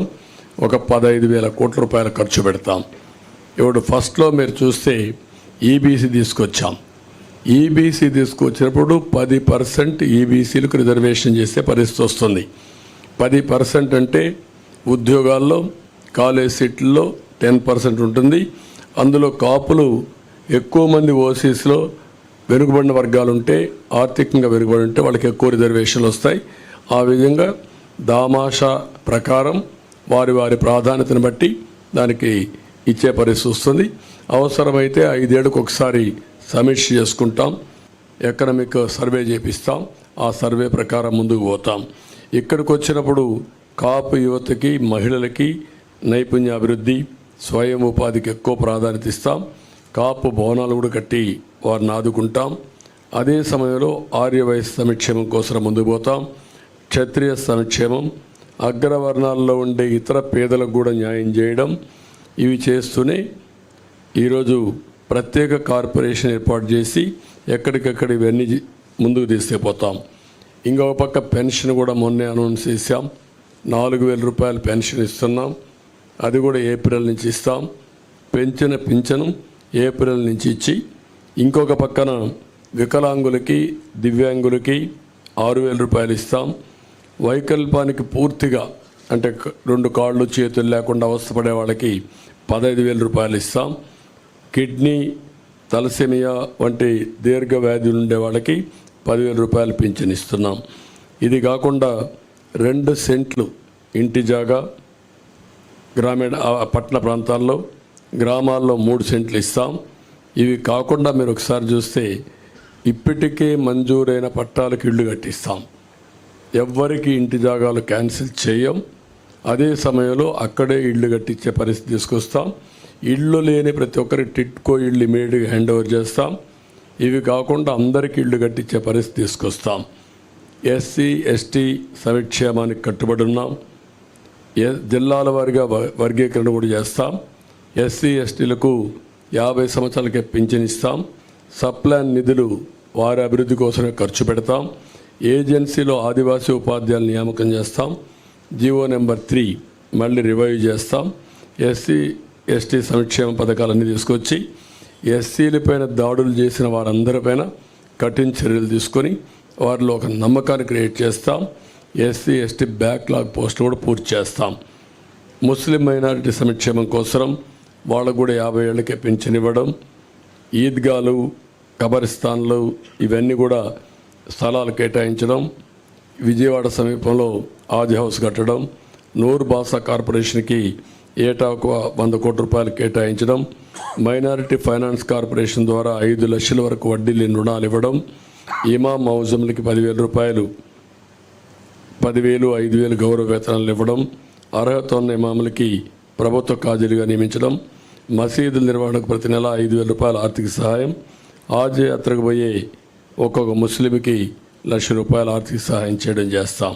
ఒక 15,000 కోట్ల రూపాయలు ఖర్చు పెడతాం. ఇప్పుడు ఫస్ట్లో మీరు చూస్తే ఈబీసీ తీసుకొచ్చాం. ఈబీసీ తీసుకొచ్చినప్పుడు 10% ఈబీసీలకు రిజర్వేషన్ చేసే పరిస్థితి వస్తుంది. 10% అంటే ఉద్యోగాల్లో, కాలేజ్ సీట్లలో 10% ఉంటుంది. అందులో కాపులు ఎక్కువ మంది ఓసీస్లో వెనుకబడిన వర్గాలు ఉంటే, ఆర్థికంగా వెనుకబడి ఉంటే వాళ్ళకి ఎక్కువ రిజర్వేషన్లు వస్తాయి. ఆ విధంగా దామాషా ప్రకారం వారి వారి ప్రాధాన్యతను బట్టి దానికి ఇచ్చే పరిస్థితి వస్తుంది. అవసరమైతే 5 ఏళ్ళకు ఒకసారి సమీక్ష చేసుకుంటాం, ఎకనామిక్ సర్వే చేపిస్తాం. ఆ సర్వే ప్రకారం ముందుకు పోతాం. ఇక్కడికి వచ్చినప్పుడు కాపు యువతకి, మహిళలకి నైపుణ్యాభివృద్ధి, స్వయం ఉపాధికి ఎక్కువ ప్రాధాన్యత ఇస్తాం. కాపు భవనాలు కూడా కట్టి వారిని ఆదుకుంటాం. అదే సమయంలో ఆర్యవైశ్య సంక్షేమం కోసం ముందుకు పోతాం. క్షత్రియ సంక్షేమం, అగ్రవర్ణాల్లో ఉండే ఇతర పేదలకు కూడా న్యాయం చేయడం, ఇవి చేస్తూనే ఈరోజు ప్రత్యేక కార్పొరేషన్ ఏర్పాటు చేసి ఎక్కడికక్కడ ఇవన్నీ ముందుకు తీసుకుపోతాం. ఇంకొక పక్క పెన్షన్ కూడా మొన్నే అనౌన్స్ చేశాం. 4,000 రూపాయలు పెన్షన్ ఇస్తున్నాం. అది కూడా ఏప్రిల్ నుంచి ఇస్తాం. పెంచిన పింఛను ఏప్రిల్ నుంచి ఇచ్చి, ఇంకొక పక్కన వికలాంగులకి, దివ్యాంగులకి 6,000 రూపాయలు ఇస్తాం. వైకల్పానికి పూర్తిగా అంటే 2 కాళ్ళు చేతులు లేకుండా అవస్థపడే వాళ్ళకి 15,000 రూపాయలు ఇస్తాం. కిడ్నీ, తలసేమియా వంటి దీర్ఘ వ్యాధులు ఉండే వాళ్ళకి 10,000 రూపాయలు పింఛన్ ఇస్తున్నాం. ఇది కాకుండా 2 సెంట్లు ఇంటి జాగా గ్రామీణ పట్టణ ప్రాంతాల్లో, గ్రామాల్లో 3 సెంట్లు ఇస్తాం. ఇవి కాకుండా మీరు ఒకసారి చూస్తే ఇప్పటికే మంజూరైన పట్టాలకు ఇళ్ళు కట్టిస్తాం. ఎవ్వరికి ఇంటి జాగాలు క్యాన్సిల్ చేయం. అదే సమయంలో అక్కడే ఇళ్ళు కట్టించే పరిస్థితి తీసుకొస్తాం. ఇళ్ళు లేని ప్రతి ఒక్కరికి టిట్కో ఇళ్ళు ఇమీడియట్గా హ్యాండ్ ఓవర్ చేస్తాం. ఇవి కాకుండా అందరికీ ఇళ్ళు కట్టించే పరిస్థితి తీసుకొస్తాం. ఎస్సీ ఎస్టీ సంక్షేమానికి కట్టుబడి ఉన్నాం. జిల్లాల వారీగా వర్గీకరణ కూడా చేస్తాం. ఎస్సీ ఎస్టీలకు 50 సంవత్సరాలకే పింఛన్ ఇస్తాం. సప్లాన్ నిధులు వారి అభివృద్ధి కోసమే ఖర్చు పెడతాం. ఏజెన్సీలో ఆదివాసీ ఉపాధ్యాయులు నియామకం చేస్తాం. జీవో నెంబర్ 3 మళ్ళీ రివైవ్ చేస్తాం. ఎస్సీ ఎస్టీ సంక్షేమ పథకాలన్నీ తీసుకొచ్చి ఎస్సీలపైన దాడులు చేసిన వారందరిపైన కఠిన చర్యలు తీసుకొని వారిలో ఒక నమ్మకాన్ని క్రియేట్ చేస్తాం. ఎస్సీ ఎస్టీ బ్యాక్లాగ్ పోస్టులు కూడా పూర్తి చేస్తాం. ముస్లిం మైనారిటీ సంక్షేమం కోసం వాళ్ళకు కూడా 50 ఏళ్ళకే పింఛన్ ఇవ్వడం, ఈద్గాలు, కబరిస్తాన్లు ఇవన్నీ కూడా స్థలాలు కేటాయించడం, విజయవాడ సమీపంలో ఆది హౌస్ కట్టడం, నూరు భాషా కార్పొరేషన్కి ఏటా ఒక 100 కోట్ల రూపాయలు కేటాయించడం, మైనారిటీ ఫైనాన్స్ కార్పొరేషన్ ద్వారా 5 లక్షల వరకు వడ్డీ లేని రుణాలు ఇవ్వడం, ఇమాం మౌజంలకి 10,000 రూపాయలు, 10,000, 5,000 గౌరవ వేతనాలు ఇవ్వడం, అర్హత ఉన్న ఇమాములకి ప్రభుత్వ కాజీలుగా నియమించడం, మసీదుల నిర్వహణకు ప్రతి నెల 5,000 రూపాయల ఆర్థిక సహాయం, హాజ్ యాత్రకు పోయే ఒక్కొక్క ముస్లింకి 1,00,000 రూపాయల ఆర్థిక సహాయం చేయడం చేస్తాం.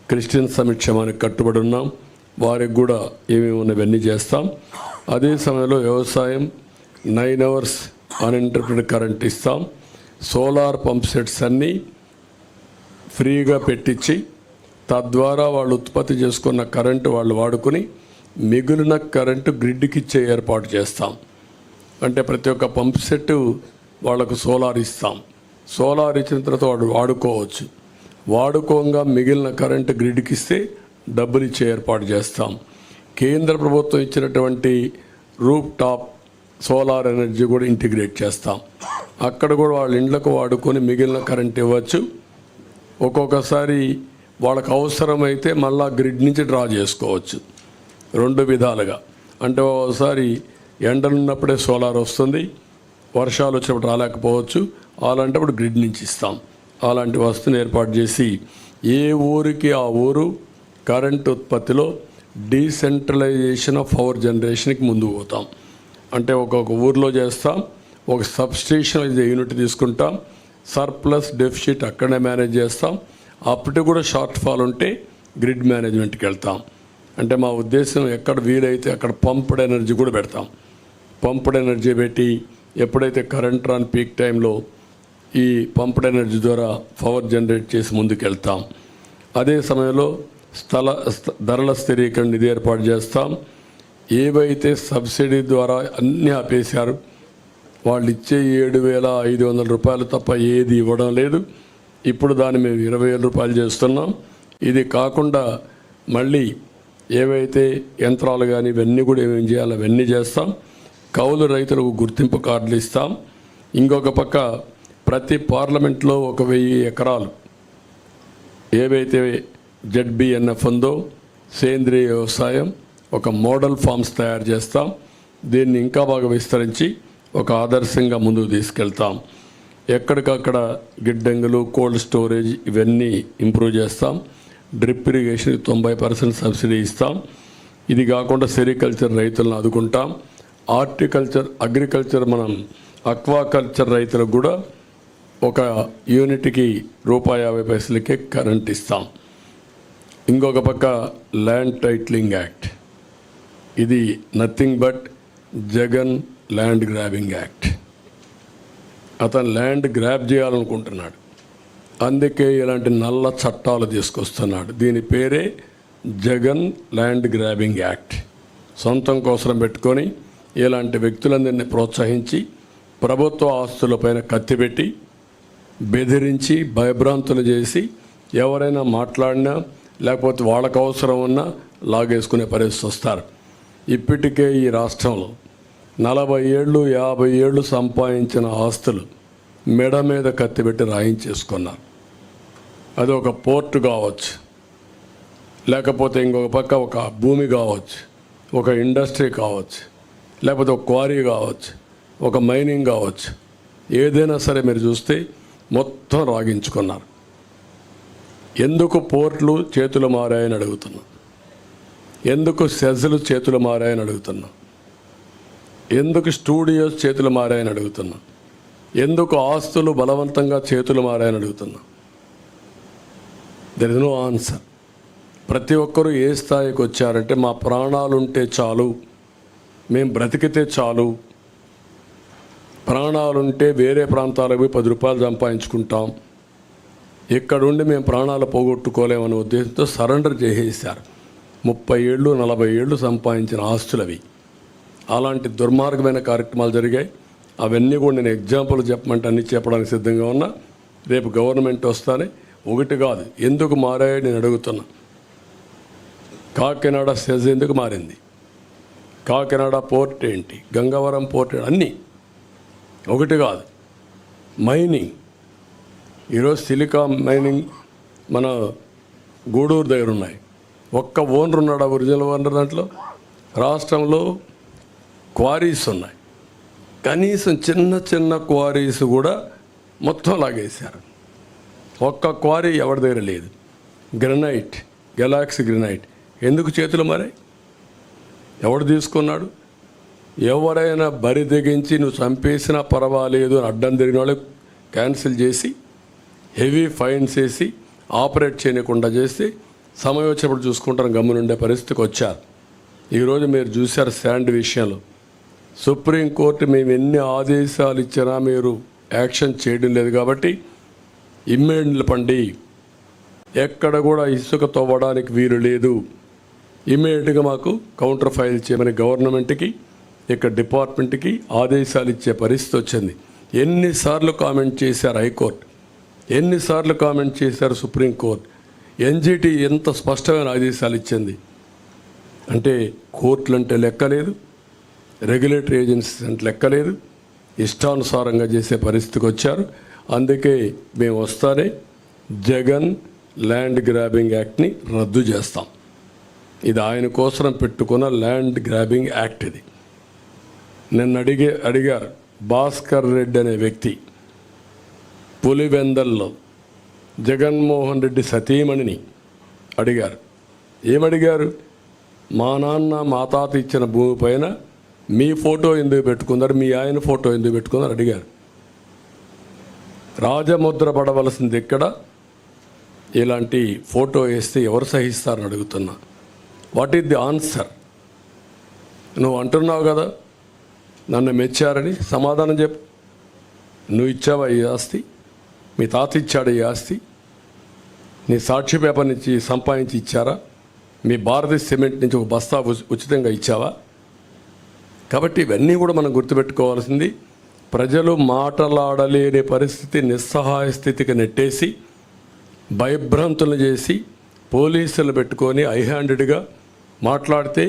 క్రిస్టియన్ సంక్షేమానికి కట్టుబడి ఉన్నాం. వారికి కూడా ఏమేమి ఉన్నవన్నీ చేస్తాం. అదే సమయంలో వ్యవసాయం 9 hours అన్ఇంటరప్టెడ్ కరెంట్ ఇస్తాం. సోలార్ పంప్ సెట్స్ అన్నీ ఫ్రీగా పెట్టించి తద్వారా వాళ్ళు ఉత్పత్తి చేసుకున్న కరెంటు వాళ్ళు వాడుకొని మిగిలిన కరెంటు గ్రిడ్కి ఇచ్చే ఏర్పాటు చేస్తాం. అంటే ప్రతి ఒక్క పంప్ సెట్ వాళ్ళకు సోలార్ ఇస్తాం. సోలార్ ఇచ్చిన తర్వాత వాడు వాడుకోవచ్చు. వాడుకోగా మిగిలిన కరెంటు గ్రిడ్కి ఇస్తే డబ్బులు ఇచ్చే ఏర్పాటు చేస్తాం. కేంద్ర ప్రభుత్వం ఇచ్చినటువంటి రూప్ టాప్ సోలార్ ఎనర్జీ కూడా ఇంటిగ్రేట్ చేస్తాం. అక్కడ కూడా వాళ్ళ ఇండ్లకు వాడుకొని మిగిలిన కరెంట్ ఇవ్వచ్చు. ఒక్కొక్కసారి వాళ్ళకు అవసరమైతే మళ్ళా గ్రిడ్ నుంచి డ్రా చేసుకోవచ్చు. 2 విధాలుగా. అంటే ఒకసారి ఎండలున్నప్పుడే సోలార్ వస్తుంది, వర్షాలు వచ్చినప్పుడు రాలేకపోవచ్చు. అలాంటప్పుడు గ్రిడ్ నుంచి ఇస్తాం. అలాంటి వస్తువుని ఏర్పాటు చేసి ఏ ఊరికి ఆ ఊరు కరెంటు ఉత్పత్తిలో డీసెంట్రలైజేషన్ ఆఫ్ పవర్ జనరేషన్కి ముందు పోతాం. అంటే ఒక్కొక్క ఊర్లో చేస్తాం, ఒక సబ్స్టేషన్ యూనిట్ తీసుకుంటాం, సర్ప్లస్ డెఫిసిట్ అక్కడనే మేనేజ్ చేస్తాం. అప్పటికి కూడా షార్ట్ ఫాల్ ఉంటే గ్రిడ్ మేనేజ్మెంట్కి వెళ్తాం. అంటే మా ఉద్దేశం ఎక్కడ వీలైతే అక్కడ పంప్డ్ ఎనర్జీ కూడా పెడతాం. పంప్డ్ ఎనర్జీ పెట్టి ఎప్పుడైతే కరెంట్ రాని పీక్ టైంలో ఈ పంప్డ్ ఎనర్జీ ద్వారా పవర్ జనరేట్ చేసి ముందుకెళ్తాం. అదే సమయంలో ధరల స్థిరీకరణ నిధి ఏర్పాటు చేస్తాం. ఏవైతే సబ్సిడీ ద్వారా అన్నీ ఆపేశారు, వాళ్ళు ఇచ్చే 7,500 రూపాయలు తప్ప ఏది ఇవ్వడం లేదు. ఇప్పుడు దాన్ని మేము 20,000 రూపాయలు చేస్తున్నాం. ఇది కాకుండా మళ్ళీ ఏవైతే యంత్రాలు కానీ ఇవన్నీ కూడా ఏమేమి చేయాలో అవన్నీ చేస్తాం. కౌలు రైతులకు గుర్తింపు కార్డులు ఇస్తాం. ఇంకొక పక్క ప్రతి పార్లమెంట్లో 1,000 ఎకరాలు ఏవైతే ZBNF ఉందో సేంద్రియ వ్యవసాయం ఒక మోడల్ ఫార్మ్స్ తయారు చేస్తాం. దీన్ని ఇంకా బాగా విస్తరించి ఒక ఆదర్శంగా ముందుకు తీసుకెళ్తాం. ఎక్కడికక్కడ గిడ్డంగులు, కోల్డ్ స్టోరేజ్ ఇవన్నీ ఇంప్రూవ్ చేస్తాం. డ్రిప్ ఇరిగేషన్ 90% సబ్సిడీ ఇస్తాం. ఇది కాకుండా సెరికల్చర్ రైతులను ఆదుకుంటాం. అగ్రికల్చర్ మనం అక్వాకల్చర్ రైతులకు కూడా ఒక యూనిట్కి ₹50 కరెంట్ ఇస్తాం. ఇంకొక పక్క ల్యాండ్ టైటిలింగ్ యాక్ట్, ఇది nothing but Jagan land grabbing act. అతను ల్యాండ్ గ్రాబ్ చేయాలనుకుంటున్నాడు, అందుకే ఇలాంటి నల్ల చట్టాలు తీసుకొస్తున్నాడు. దీని పేరే జగన్ ల్యాండ్ గ్రాబింగ్ యాక్ట్. సొంతం కోసం పెట్టుకొని ఇలాంటి వ్యక్తులందరినీ ప్రోత్సహించి ప్రభుత్వ ఆస్తులపైన కత్తిపెట్టి బెదిరించి భయభ్రాంతులు చేసి ఎవరైనా మాట్లాడినా లేకపోతే వాళ్ళకు అవసరం ఉన్నా లాగేసుకునే పరిస్థితి వస్తారు. ఇప్పటికే ఈ రాష్ట్రంలో 40 ఏళ్ళు 50 ఏళ్ళు సంపాదించిన ఆస్తులు మెడ మీద కత్తిపెట్టి రాయించేసుకున్నారు. అది ఒక పోర్టు కావచ్చు, లేకపోతే ఇంకొక పక్క ఒక భూమి కావచ్చు, ఒక ఇండస్ట్రీ కావచ్చు, లేకపోతే ఒక క్వారీ కావచ్చు, ఒక మైనింగ్ కావచ్చు, ఏదైనా సరే మీరు చూస్తే మొత్తం రాగించుకున్నారు. ఎందుకు పోర్ట్లు చేతులు మారాయని అడుగుతున్నా, ఎందుకు సెజ్లు చేతులు మారాయని అడుగుతున్నా, ఎందుకు స్టూడియోస్ చేతులు మారాయని అడుగుతున్నా, ఎందుకు ఆస్తులు బలవంతంగా చేతులు మారాయని అడుగుతున్నా. There is no answer. ప్రతి ఒక్కరూ ఏ స్థాయికి వచ్చారంటే మా ప్రాణాలు ఉంటే చాలు, మేము బ్రతికితే చాలు, ప్రాణాలుంటే వేరే ప్రాంతాలకు పోయి 10 రూపాయలు సంపాదించుకుంటాం, ఇక్కడుండి మేము ప్రాణాలు పోగొట్టుకోలేమనే ఉద్దేశంతో సరెండర్ చేసేసారు. 30 ఏళ్ళు 40 ఏళ్ళు సంపాదించిన ఆస్తులవి. అలాంటి దుర్మార్గమైన కార్యక్రమాలు జరిగాయి. అవన్నీ కూడా నేను ఎగ్జాంపుల్ చెప్పమంటే అన్నీ చెప్పడానికి సిద్ధంగా ఉన్నా. రేపు గవర్నమెంట్ వస్తానే ఒకటి కాదు ఎందుకు మారాయో నేను అడుగుతున్నా. కాకినాడ సెజ్ ఎందుకు మారింది, కాకినాడ పోర్ట్ ఏంటి, గంగవరం పోర్ట్ అన్నీ ఒకటి కాదు. మైనింగ్ ఈరోజు సిలికా మైనింగ్ మన గూడూరు దగ్గర ఉన్నాయి. ఒక్క ఓనర్ ఉన్నాడు, ఒరిజినల్ ఓనర్. దాంట్లో రాష్ట్రంలో క్వారీస్ ఉన్నాయి, కనీసం చిన్న చిన్న క్వారీస్ కూడా మొత్తం లాగేశారు. ఒక్క క్వారీ ఎవరి దగ్గర లేదు. గ్రనైట్, గెలాక్సీ గ్రనైట్ ఎందుకు చేతులు మారాయి, ఎవడు తీసుకున్నాడు? ఎవరైనా బరి తెగించి నువ్వు చంపేసినా పర్వాలేదు అని అడ్డం తిరిగిన వాళ్ళు క్యాన్సిల్ చేసి హెవీ ఫైన్స్ వేసి ఆపరేట్ చేయకుండా చేసి సమయం వచ్చేప్పుడు చూసుకుంటాను గమ్మునుండే పరిస్థితికి వచ్చారు. ఈరోజు మీరు చూశారు శాండ్ విషయంలో సుప్రీంకోర్టు మేము ఎన్ని ఆదేశాలు ఇచ్చినా మీరు యాక్షన్ చేయడం లేదు కాబట్టి ఇమ్మీడియట్ పండి, ఎక్కడ కూడా ఇసుక తవ్వడానికి వీలు లేదు, ఇమ్మీడియట్గా మాకు కౌంటర్ ఫైల్ చేయమని గవర్నమెంట్కి ఇక్కడ డిపార్ట్మెంట్కి ఆదేశాలు ఇచ్చే పరిస్థితి వచ్చింది. ఎన్నిసార్లు కామెంట్ చేశారు హైకోర్టు, ఎన్నిసార్లు కామెంట్ చేశారు సుప్రీంకోర్టు, ఎన్జిటి ఎంత స్పష్టమైన ఆదేశాలు ఇచ్చింది. అంటే కోర్టులు అంటే లెక్కలేదు, రెగ్యులేటరీ ఏజెన్సీస్ అంటే లెక్కలేదు, ఇష్టానుసారంగా చేసే పరిస్థితికి వచ్చారు. అందుకే మేము వస్తానే జగన్ ల్యాండ్ గ్రాబింగ్ యాక్ట్ని రద్దు చేస్తాం. ఇది ఆయన కోసం పెట్టుకున్న ల్యాండ్ గ్రాబింగ్ యాక్ట్. ఇది నిన్న అడిగారు భాస్కర్ రెడ్డి అనే వ్యక్తి పులివెందల్లో జగన్మోహన్ రెడ్డి సతీమణిని అడిగారు. ఏమడిగారు? మా నాన్న మా తాత ఇచ్చిన భూమి పైన మీ ఫోటో ఎందుకు పెట్టుకున్నారు, మీ ఆయన ఫోటో ఎందుకు పెట్టుకున్నారు అడిగారు. రాజముద్ర పడవలసింది ఎక్కడ? ఇలాంటి ఫోటో వేస్తే ఎవరు సహిస్తారని అడుగుతున్నా. What is the answer? నువ్వు అంటున్నావు కదా నన్ను మెచ్చారని, సమాధానం చెప్పు. నువ్వు ఇచ్చావా ఈ ఆస్తి? మీ తాత ఇచ్చాడు ఈ ఆస్తి? నీ సాక్షి పేపర్ నుంచి సంపాదించి ఇచ్చారా? మీ భారతీయ సిమెంట్ నుంచి ఒక బస్తా ఉచితంగా ఇచ్చావా? కాబట్టి ఇవన్నీ కూడా మనం గుర్తుపెట్టుకోవాల్సింది. ప్రజలు మాటలాడలేని పరిస్థితి, నిస్సహాయ స్థితికి నెట్టేసి భయభ్రాంతులు చేసి పోలీసులు పెట్టుకొని హైహ్యాండెడ్గా మాట్లాడితే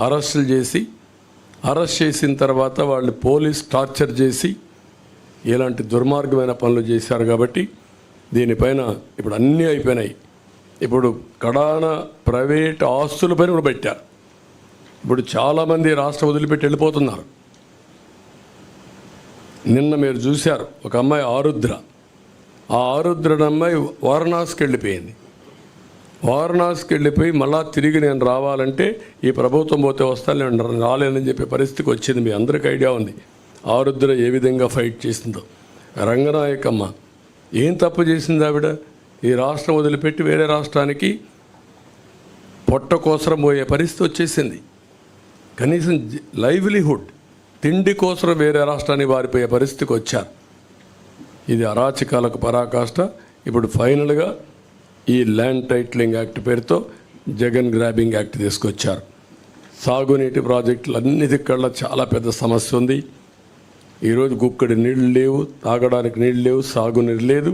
అరెస్ట్ చేసిన తర్వాత వాళ్ళు పోలీస్ టార్చర్ చేసి ఇలాంటి దుర్మార్గమైన పనులు చేశారు. కాబట్టి దీనిపైన ఇప్పుడు అన్నీ అయిపోయినాయి. ఇప్పుడు కడాన ప్రైవేట్ ఆస్తులపైన కూడా పెట్టారు. ఇప్పుడు చాలామంది రాష్ట్రం వదిలిపెట్టి వెళ్ళిపోతున్నారు. నిన్న మీరు చూశారు ఒక అమ్మాయి ఆరుద్ర. ఆ ఆరుద్రని అమ్మాయి వారణాసికి వెళ్ళిపోయింది. వారణాసికి వెళ్ళిపోయి మళ్ళా తిరిగి నేను రావాలంటే ఈ ప్రభుత్వం పోతే వస్తాను, నేను రాలేనని చెప్పే పరిస్థితికి వచ్చింది. మీ అందరికీ ఐడియా ఉంది ఆరుద్ర ఏ విధంగా ఫైట్ చేసిందో. రంగనాయకమ్మ ఏం తప్పు చేసింది ఆవిడ? ఈ రాష్ట్రం వదిలిపెట్టి వేరే రాష్ట్రానికి పొట్ట కోసరం పోయే పరిస్థితి వచ్చేసింది. కనీసం లైవ్లీహుడ్, తిండి కోసం వేరే రాష్ట్రానికి వారిపోయే పరిస్థితికి వచ్చారు. ఇది అరాచకాలకు పరాకాష్ట. ఇప్పుడు ఫైనల్గా ఈ ల్యాండ్ టైటిలింగ్ యాక్ట్ పేరుతో జగన్ గ్రాబింగ్ యాక్ట్ తీసుకొచ్చారు. సాగునీటి ప్రాజెక్టులు అన్నిటికల్లా చాలా పెద్ద సమస్య ఉంది. ఈరోజు గుక్కడి నీళ్ళు లేవు, తాగడానికి నీళ్ళు లేవు, సాగునీరు లేదు.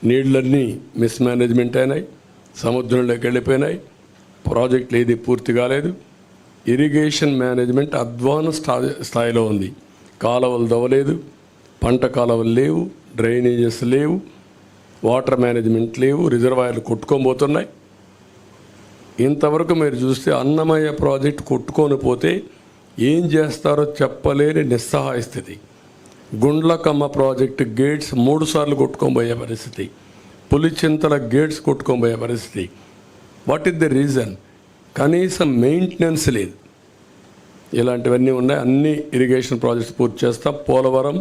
నీళ్ళన్నీ మిస్మేనేజ్మెంట్ అయినాయి, సముద్రంలోకి వెళ్ళిపోయినాయి. ప్రాజెక్టులు ఏది పూర్తి కాలేదు. ఇరిగేషన్ మేనేజ్మెంట్ అడ్వాన్స్ స్థాయిలో ఉంది. కాలువలు దవ్వలేదు, పంట కాలువలు లేవు, డ్రైనేజెస్ లేవు, వాటర్ మేనేజ్మెంట్ లేవు, రిజర్వాయర్లు కొట్టుకోబోతున్నాయి. ఇంతవరకు మీరు చూస్తే అన్నమయ్య ప్రాజెక్టు కొట్టుకొని పోతే ఏం చేస్తారో చెప్పలేని నిస్సహాయ స్థితి. గుండ్లకమ్మ ప్రాజెక్టు గేట్స్ 3 సార్లు కొట్టుకోబోయే పరిస్థితి. పులిచింతల గేట్స్ కొట్టుకోబోయే పరిస్థితి. What is the reason? కనీసం మెయింటెనెన్స్ లేదు. ఇలాంటివన్నీ ఉన్నాయి. అన్ని ఇరిగేషన్ ప్రాజెక్ట్స్ పూర్తి చేస్తాం. పోలవరం,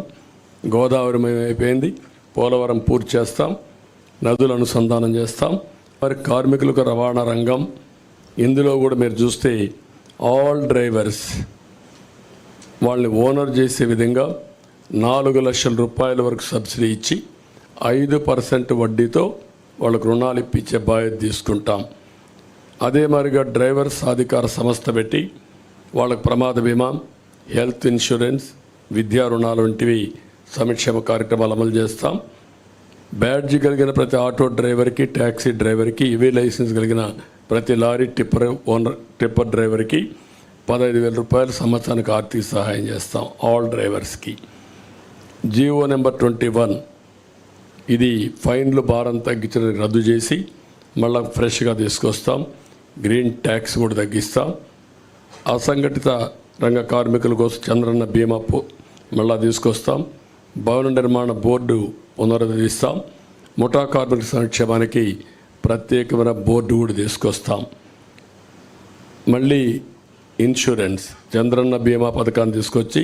గోదావరి అయిపోయింది, పోలవరం పూర్తి చేస్తాం. నదులు అనుసంధానం చేస్తాం. మరి కార్మికులకు రవాణా రంగం, ఇందులో కూడా మీరు చూస్తే ఆల్ డ్రైవర్స్ వాళ్ళని ఓనర్ చేసే విధంగా 4 లక్షల రూపాయల వరకు సబ్సిడీ ఇచ్చి 5% వడ్డీతో వాళ్ళకు రుణాలు ఇప్పించే బాధ్యత తీసుకుంటాం. అదే మరిగా డ్రైవర్స్ అధికార సంస్థ పెట్టి వాళ్ళకు ప్రమాద బీమా, హెల్త్ ఇన్సూరెన్స్, విద్యా రుణాలు వంటివి సంక్షేమ కార్యక్రమాలు అమలు చేస్తాం. బ్యాడ్జి కలిగిన ప్రతి ఆటో డ్రైవర్కి, ట్యాక్సీ డ్రైవర్కి, ఇవే లైసెన్స్ కలిగిన ప్రతి లారీ టిప్పర్ డ్రైవర్కి 15,000 రూపాయలు సంవత్సరానికి ఆర్థిక సహాయం చేస్తాం ఆల్ డ్రైవర్స్కి. జీవో నెంబర్ 21 ఇది ఫైన్లు భారం తగ్గించిన రద్దు చేసి మళ్ళీ ఫ్రెష్గా తీసుకొస్తాం. గ్రీన్ ట్యాక్స్ కూడా తగ్గిస్తాం. అసంఘటిత రంగ కార్మికుల కోసం చంద్రన్న బీమా మళ్ళా తీసుకొస్తాం. భవన నిర్మాణ బోర్డు పునరుద్ధరిస్తాం. ముఠా కార్మికుల సంక్షేమానికి ప్రత్యేకమైన బోర్డు కూడా తీసుకొస్తాం. మళ్ళీ ఇన్సూరెన్స్, చంద్రన్న బీమా పథకాన్ని తీసుకొచ్చి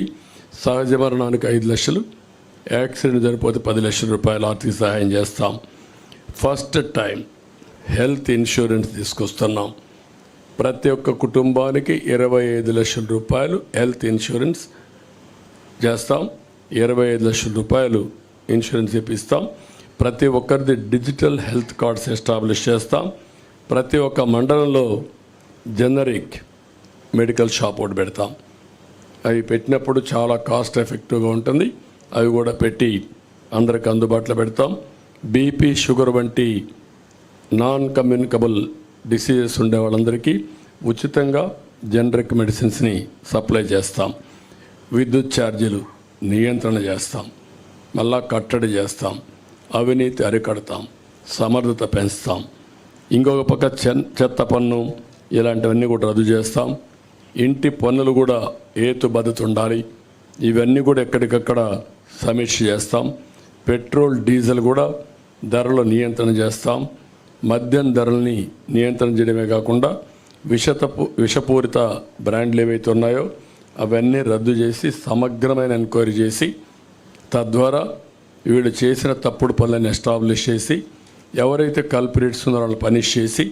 సహజ మరణానికి 5 లక్షలు, యాక్సిడెంట్ జరిగిపోతే 10 లక్షల రూపాయలు ఆర్థిక సహాయం చేస్తాం. ఫస్ట్ టైం హెల్త్ ఇన్సూరెన్స్ తీసుకొస్తున్నాం. ప్రతి ఒక్క కుటుంబానికి 25 లక్షల రూపాయలు హెల్త్ ఇన్సూరెన్స్ చేస్తాం. 25 లక్షల రూపాయలు ఇన్సూరెన్స్ ఇప్పిస్తాం. ప్రతి ఒక్కరిది డిజిటల్ హెల్త్ కార్డ్స్ ఎస్టాబ్లిష్ చేస్తాం. ప్రతి ఒక్క మండలంలో జనరిక్ మెడికల్ షాప్ ఒకటి పెడతాం. అవి పెట్టినప్పుడు చాలా కాస్ట్ ఎఫెక్టివ్గా ఉంటుంది. అవి కూడా పెట్టి అందరికి అందుబాటులో పెడతాం. బీపీ, షుగర్ వంటి నాన్ కమ్యూనికబుల్ డిసీజెస్ ఉండే వాళ్ళందరికీ ఉచితంగా జనరిక్ మెడిసిన్స్ని సప్లై చేస్తాం. విద్యుత్ ఛార్జీలు నియంత్రణ చేస్తాం. మళ్ళా కట్టడి చేస్తాం. అవినీతి అరికడతాం. సమర్థత పెంచుతాం. ఇంకొక పక్క చెత్త పన్ను ఇలాంటివన్నీ కూడా రద్దు చేస్తాం. ఇంటి పన్నులు కూడా ఏతుబద్ధత ఉండాలి. ఇవన్నీ కూడా ఎక్కడికక్కడ సమీక్ష చేస్తాం. పెట్రోల్, డీజిల్ కూడా ధరల నియంత్రణ చేస్తాం. మద్యం ధరల్ని నియంత్రణ చేయడమే కాకుండా విషపూరిత బ్రాండ్లు ఏవైతే ఉన్నాయో అవన్నీ రద్దు చేసి సమగ్రమైన ఎంక్వైరీ చేసి తద్వారా వీళ్ళు చేసిన తప్పుడు పనులను ఎస్టాబ్లిష్ చేసి ఎవరైతే కల్పరేట్స్ ఉన్నారో వాళ్ళని పనిష్ చేసి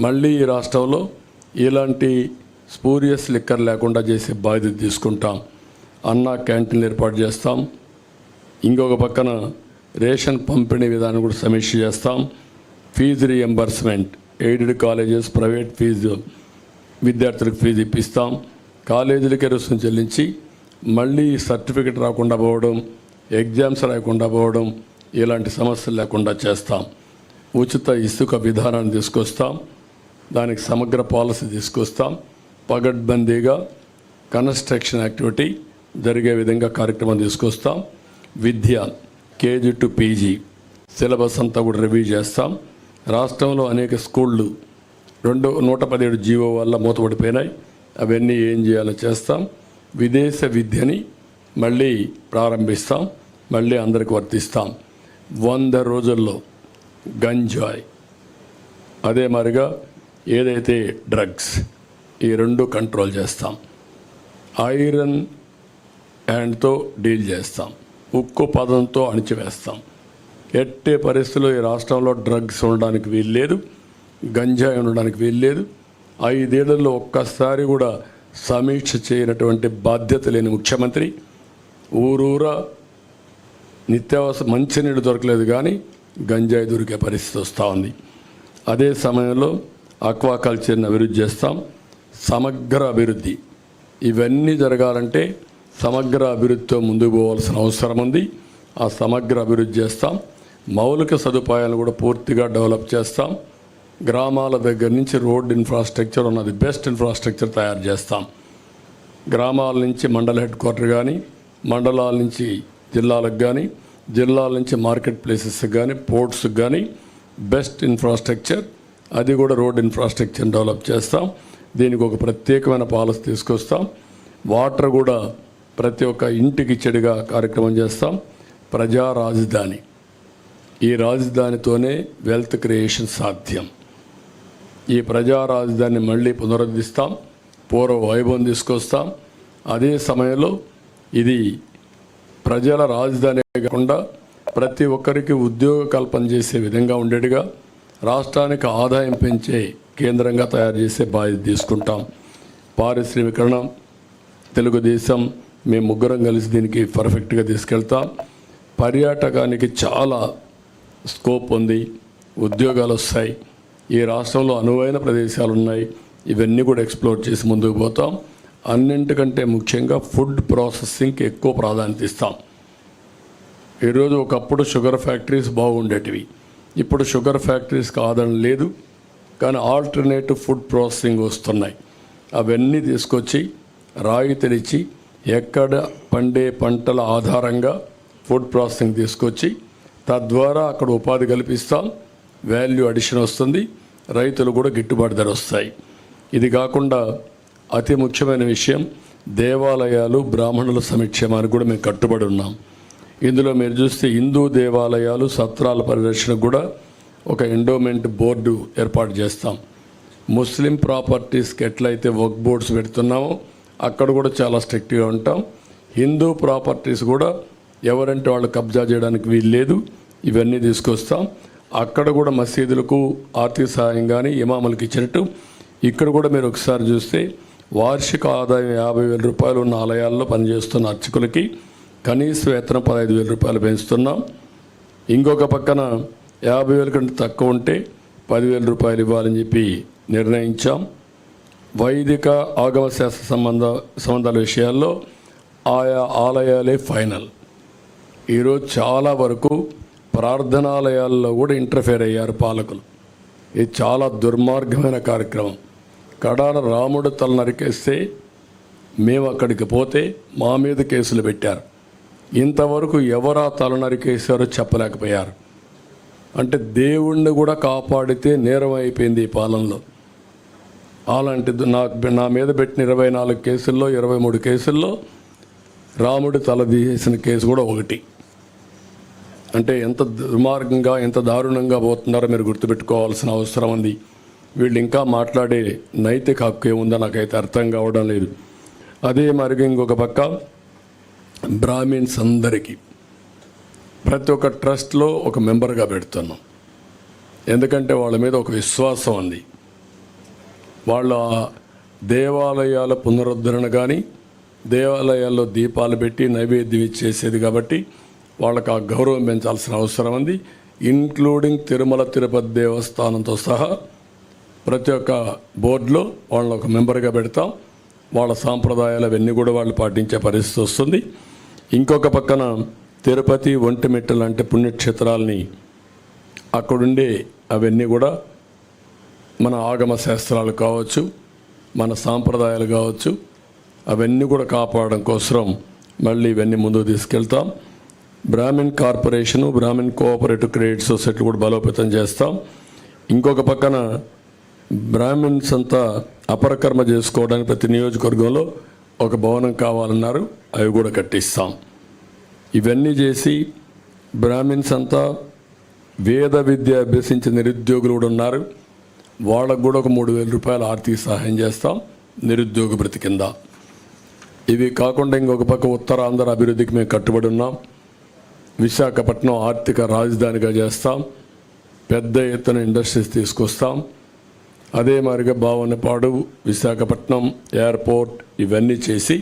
మళ్ళీ ఈ రాష్ట్రంలో ఇలాంటి స్పూరియస్ లిక్కర్ లేకుండా చేసే బాధ్యత తీసుకుంటాం. అన్నా క్యాంటీన్లు ఏర్పాటు చేస్తాం. ఇంకొక పక్కన రేషన్ పంపిణీ విధానం కూడా సమీక్ష చేస్తాం. Fee reimbursement, aided colleges, private fee విద్యార్థులకు ఫీజు ఇప్పిస్తాం. కాలేజీలకే రుసుము చెల్లించి మళ్ళీ సర్టిఫికెట్ రాకుండా పోవడం, ఎగ్జామ్స్ రాకుండా పోవడం ఇలాంటి సమస్యలు లేకుండా చేస్తాం. ఉచిత ఇసుక విధానాన్ని తీసుకొస్తాం. దానికి సమగ్ర పాలసీ తీసుకొస్తాం. పగడ్బందీగా కన్స్ట్రక్షన్ యాక్టివిటీ జరిగే విధంగా కార్యక్రమం తీసుకొస్తాం. విద్య కేజీ టు పీజీ సిలబస్ అంతా కూడా రివ్యూ చేస్తాం. రాష్ట్రంలో అనేక స్కూళ్ళు 117 జీవో వల్ల మూతపడిపోయినాయి. అవన్నీ ఏం చేయాలో చేస్తాం. విదేశ విద్యని మళ్ళీ ప్రారంభిస్తాం. మళ్ళీ అందరికి వర్తిస్తాం. 100 రోజుల్లో గంజాయి, అదే మరిగా ఏదైతే డ్రగ్స్, ఈ రెండు కంట్రోల్ చేస్తాం. ఐరన్ హ్యాండ్తో డీల్ చేస్తాం. ఉక్కు పదంతో అణిచివేస్తాం. ఎట్టే పరిస్థితుల్లో ఈ రాష్ట్రంలో డ్రగ్స్ ఉండడానికి వీల్లేదు, గంజాయి ఉండడానికి వీల్లేదు. 5 ఏళ్లలో ఒక్కసారి కూడా సమీక్ష చేయనటువంటి బాధ్యత లేని ముఖ్యమంత్రి. ఊరూరా నిత్యావసర మంచినీళ్ళు దొరకలేదు కానీ గంజాయి దొరికే పరిస్థితి వస్తూ ఉంది. అదే సమయంలో ఆక్వాకల్చర్ని అభివృద్ధి చేస్తాం. సమగ్ర అభివృద్ధి, ఇవన్నీ జరగాలంటే సమగ్ర అభివృద్ధితో ముందుకు పోవాల్సిన అవసరం ఉంది. ఆ సమగ్ర అభివృద్ధి చేస్తాం. మౌలిక సదుపాయాలను కూడా పూర్తిగా డెవలప్ చేస్తాం. గ్రామాల దగ్గర నుంచి రోడ్ ఇన్ఫ్రాస్ట్రక్చర్ ఉన్నది బెస్ట్ ఇన్ఫ్రాస్ట్రక్చర్ తయారు చేస్తాం. గ్రామాల నుంచి మండల హెడ్ క్వార్టర్ కానీ, మండలాల నుంచి జిల్లాలకు కానీ, జిల్లాల నుంచి మార్కెట్ ప్లేసెస్కి కానీ, పోర్ట్స్కి కానీ బెస్ట్ ఇన్ఫ్రాస్ట్రక్చర్, అది కూడా రోడ్ ఇన్ఫ్రాస్ట్రక్చర్ డెవలప్ చేస్తాం. దీనికి ఒక ప్రత్యేకమైన పాలసీ తీసుకొస్తాం. వాటర్ కూడా ప్రతి ఒక్క ఇంటికి చెడుగా కార్యక్రమం చేస్తాం. ప్రజా రాజధాని, ఈ రాజధానితోనే వెల్త్ క్రియేషన్ సాధ్యం. ఈ ప్రజా రాజధానిని మళ్ళీ పునరుద్ధరిస్తాం. పూర్వ వైభవం తీసుకొస్తాం. అదే సమయంలో ఇది ప్రజల రాజధాని కాకుండా ప్రతి ఒక్కరికి ఉద్యోగ కల్పన చేసే విధంగా ఉండేట్టుగా రాష్ట్రానికి ఆదాయం పెంచే కేంద్రంగా తయారు చేసే బాధ్యత తీసుకుంటాం. పారిశ్రామికరణ, తెలుగుదేశం మేము ముగ్గురం కలిసి దీనికి పర్ఫెక్ట్గా తీసుకెళ్తాం. పర్యాటకానికి చాలా స్కోప్ ఉంది, ఉద్యోగాలు వస్తాయి. ఈ రాష్ట్రంలో అనువైన ప్రదేశాలు ఉన్నాయి. ఇవన్నీ కూడా ఎక్స్ప్లోర్ చేసి ముందుకు పోతాం. అన్నింటికంటే ముఖ్యంగా ఫుడ్ ప్రాసెసింగ్కి ఎక్కువ ప్రాధాన్యత ఇస్తాం. ఈరోజు ఒకప్పుడు షుగర్ ఫ్యాక్టరీస్ బాగుండేటివి, ఇప్పుడు షుగర్ ఫ్యాక్టరీస్కి ఆదరణ లేదు. కానీ ఆల్టర్నేటివ్ ఫుడ్ ప్రాసెసింగ్ వస్తున్నాయి. అవన్నీ తీసుకొచ్చి రాయితీనిచ్చి ఎక్కడ పండే పంటల ఆధారంగా ఫుడ్ ప్రాసెసింగ్ తీసుకొచ్చి తద్వారా అక్కడ ఉపాధి కల్పిస్తాం. వాల్యూ అడిషన్ వస్తుంది. రైతులు కూడా గిట్టుబాటు ధర వస్తాయి. ఇది కాకుండా అతి ముఖ్యమైన విషయం దేవాలయాలు, బ్రాహ్మణుల సంక్షేమానికి కూడా మేము కట్టుబడి ఉన్నాం. ఇందులో మీరు చూస్తే హిందూ దేవాలయాలు, సత్రాల పరిరక్షణకు కూడా ఒక ఎండోమెంట్ బోర్డు ఏర్పాటు చేస్తాం. ముస్లిం ప్రాపర్టీస్కి ఎట్లయితే వర్క్ బోర్డ్స్ పెడుతున్నామో అక్కడ కూడా చాలా స్ట్రిక్ట్గా ఉంటాం. హిందూ ప్రాపర్టీస్ కూడా ఎవరంటే వాళ్ళు కబ్జా చేయడానికి వీలు లేదు. ఇవన్నీ తీసుకొస్తాం. అక్కడ కూడా మసీదులకు ఆర్థిక సహాయం కానీ ఇమాములకు ఇచ్చినట్టు ఇక్కడ కూడా మీరు ఒకసారి చూస్తే వార్షిక ఆదాయం 50,000 రూపాయలు ఉన్న ఆలయాల్లో పనిచేస్తున్న అర్చకులకి కనీస వేతనం 15,000 రూపాయలు పెంచుతున్నాం. ఇంకొక పక్కన 50,000 కంటే తక్కువ ఉంటే 10,000 రూపాయలు ఇవ్వాలని చెప్పి నిర్ణయించాం. వైదిక ఆగమ శాస్త్ర సంబంధాల విషయాల్లో ఆయా ఆలయాలే ఫైనల్. ఈరోజు చాలా వరకు ప్రార్థనాలయాల్లో కూడా ఇంటర్ఫేర్ అయ్యారు పాలకులు. ఇది చాలా దుర్మార్గమైన కార్యక్రమం. కడాన రాముడు తల నరికేస్తే మేము అక్కడికి పోతే మా మీద కేసులు పెట్టారు. ఇంతవరకు ఎవరా తల నరికేశారో చెప్పలేకపోయారు. అంటే దేవుణ్ణి కూడా కాపాడితే నేరం అయిపోయింది ఈ పాలనలో. అలాంటిది నా మీద పెట్టిన 24 కేసుల్లో 23 కేసుల్లో రాముడి తల తీసేసిన కేసు కూడా ఒకటి. అంటే ఎంత దుర్మార్గంగా, ఎంత దారుణంగా పోతున్నారో మీరు గుర్తుపెట్టుకోవాల్సిన అవసరం ఉంది. వీళ్ళు ఇంకా మాట్లాడే నైతిక హక్కు ఏముందో నాకైతే అర్థం కావడం లేదు. అదే మరి ఇంకొక పక్క బ్రాహ్మిన్స్ అందరికీ ప్రతి ఒక్క ట్రస్ట్లో ఒక మెంబర్గా పెడుతున్నాం. ఎందుకంటే వాళ్ళ మీద ఒక విశ్వాసం ఉంది. వాళ్ళ దేవాలయాల పునరుద్ధరణ కానీ దేవాలయాల్లో దీపాలు పెట్టి నైవేద్యం ఇచ్చేసేది కాబట్టి వాళ్ళకు ఆ గౌరవం పెంచాల్సిన అవసరం ఉంది. ఇంక్లూడింగ్ తిరుమల తిరుపతి దేవస్థానంతో సహా ప్రతి ఒక్క బోర్డులో వాళ్ళని ఒక మెంబర్గా పెడతాం. వాళ్ళ సాంప్రదాయాలు అవన్నీ కూడా వాళ్ళు పాటించే పరిస్థితి వస్తుంది. ఇంకొక పక్కన తిరుపతి ఒంటిమిట్ట లాంటి పుణ్యక్షేత్రాలని అక్కడుండే అవన్నీ కూడా మన ఆగమ శాస్త్రాలు కావచ్చు, మన సాంప్రదాయాలు కావచ్చు, అవన్నీ కూడా కాపాడడం కోసం మళ్ళీ ఇవన్నీ ముందుకు తీసుకెళ్తాం. Brahmin corporation, Brahmin cooperative credit society కూడా బలోపేతం చేస్తాం. ఇంకొక పక్కన బ్రాహ్మిన్స్ అంతా అపరకర్మ చేసుకోవడానికి ప్రతి నియోజకవర్గంలో ఒక భవనం కావాలన్నారు, అవి కూడా కట్టిస్తాం. ఇవన్నీ చేసి బ్రాహ్మిన్స్ అంతా వేద విద్య అభ్యసించిన నిరుద్యోగులు కూడా ఉన్నారు, వాళ్ళకు కూడా ఒక 3,000 రూపాయల ఆర్థిక సహాయం చేస్తాం నిరుద్యోగ భృతి కింద. ఇవి కాకుండా ఇంకొక పక్క ఉత్తరాంధ్ర అభివృద్ధికి మేము కట్టుబడి ఉన్నాం. విశాఖపట్నం ఆర్థిక రాజధానిగా చేస్తాం. పెద్ద ఎత్తున ఇండస్ట్రీస్ తీసుకొస్తాం. అదే మాదిరిగా భావనపాడు, విశాఖపట్నం ఎయిర్పోర్ట్ ఇవన్నీ చేసి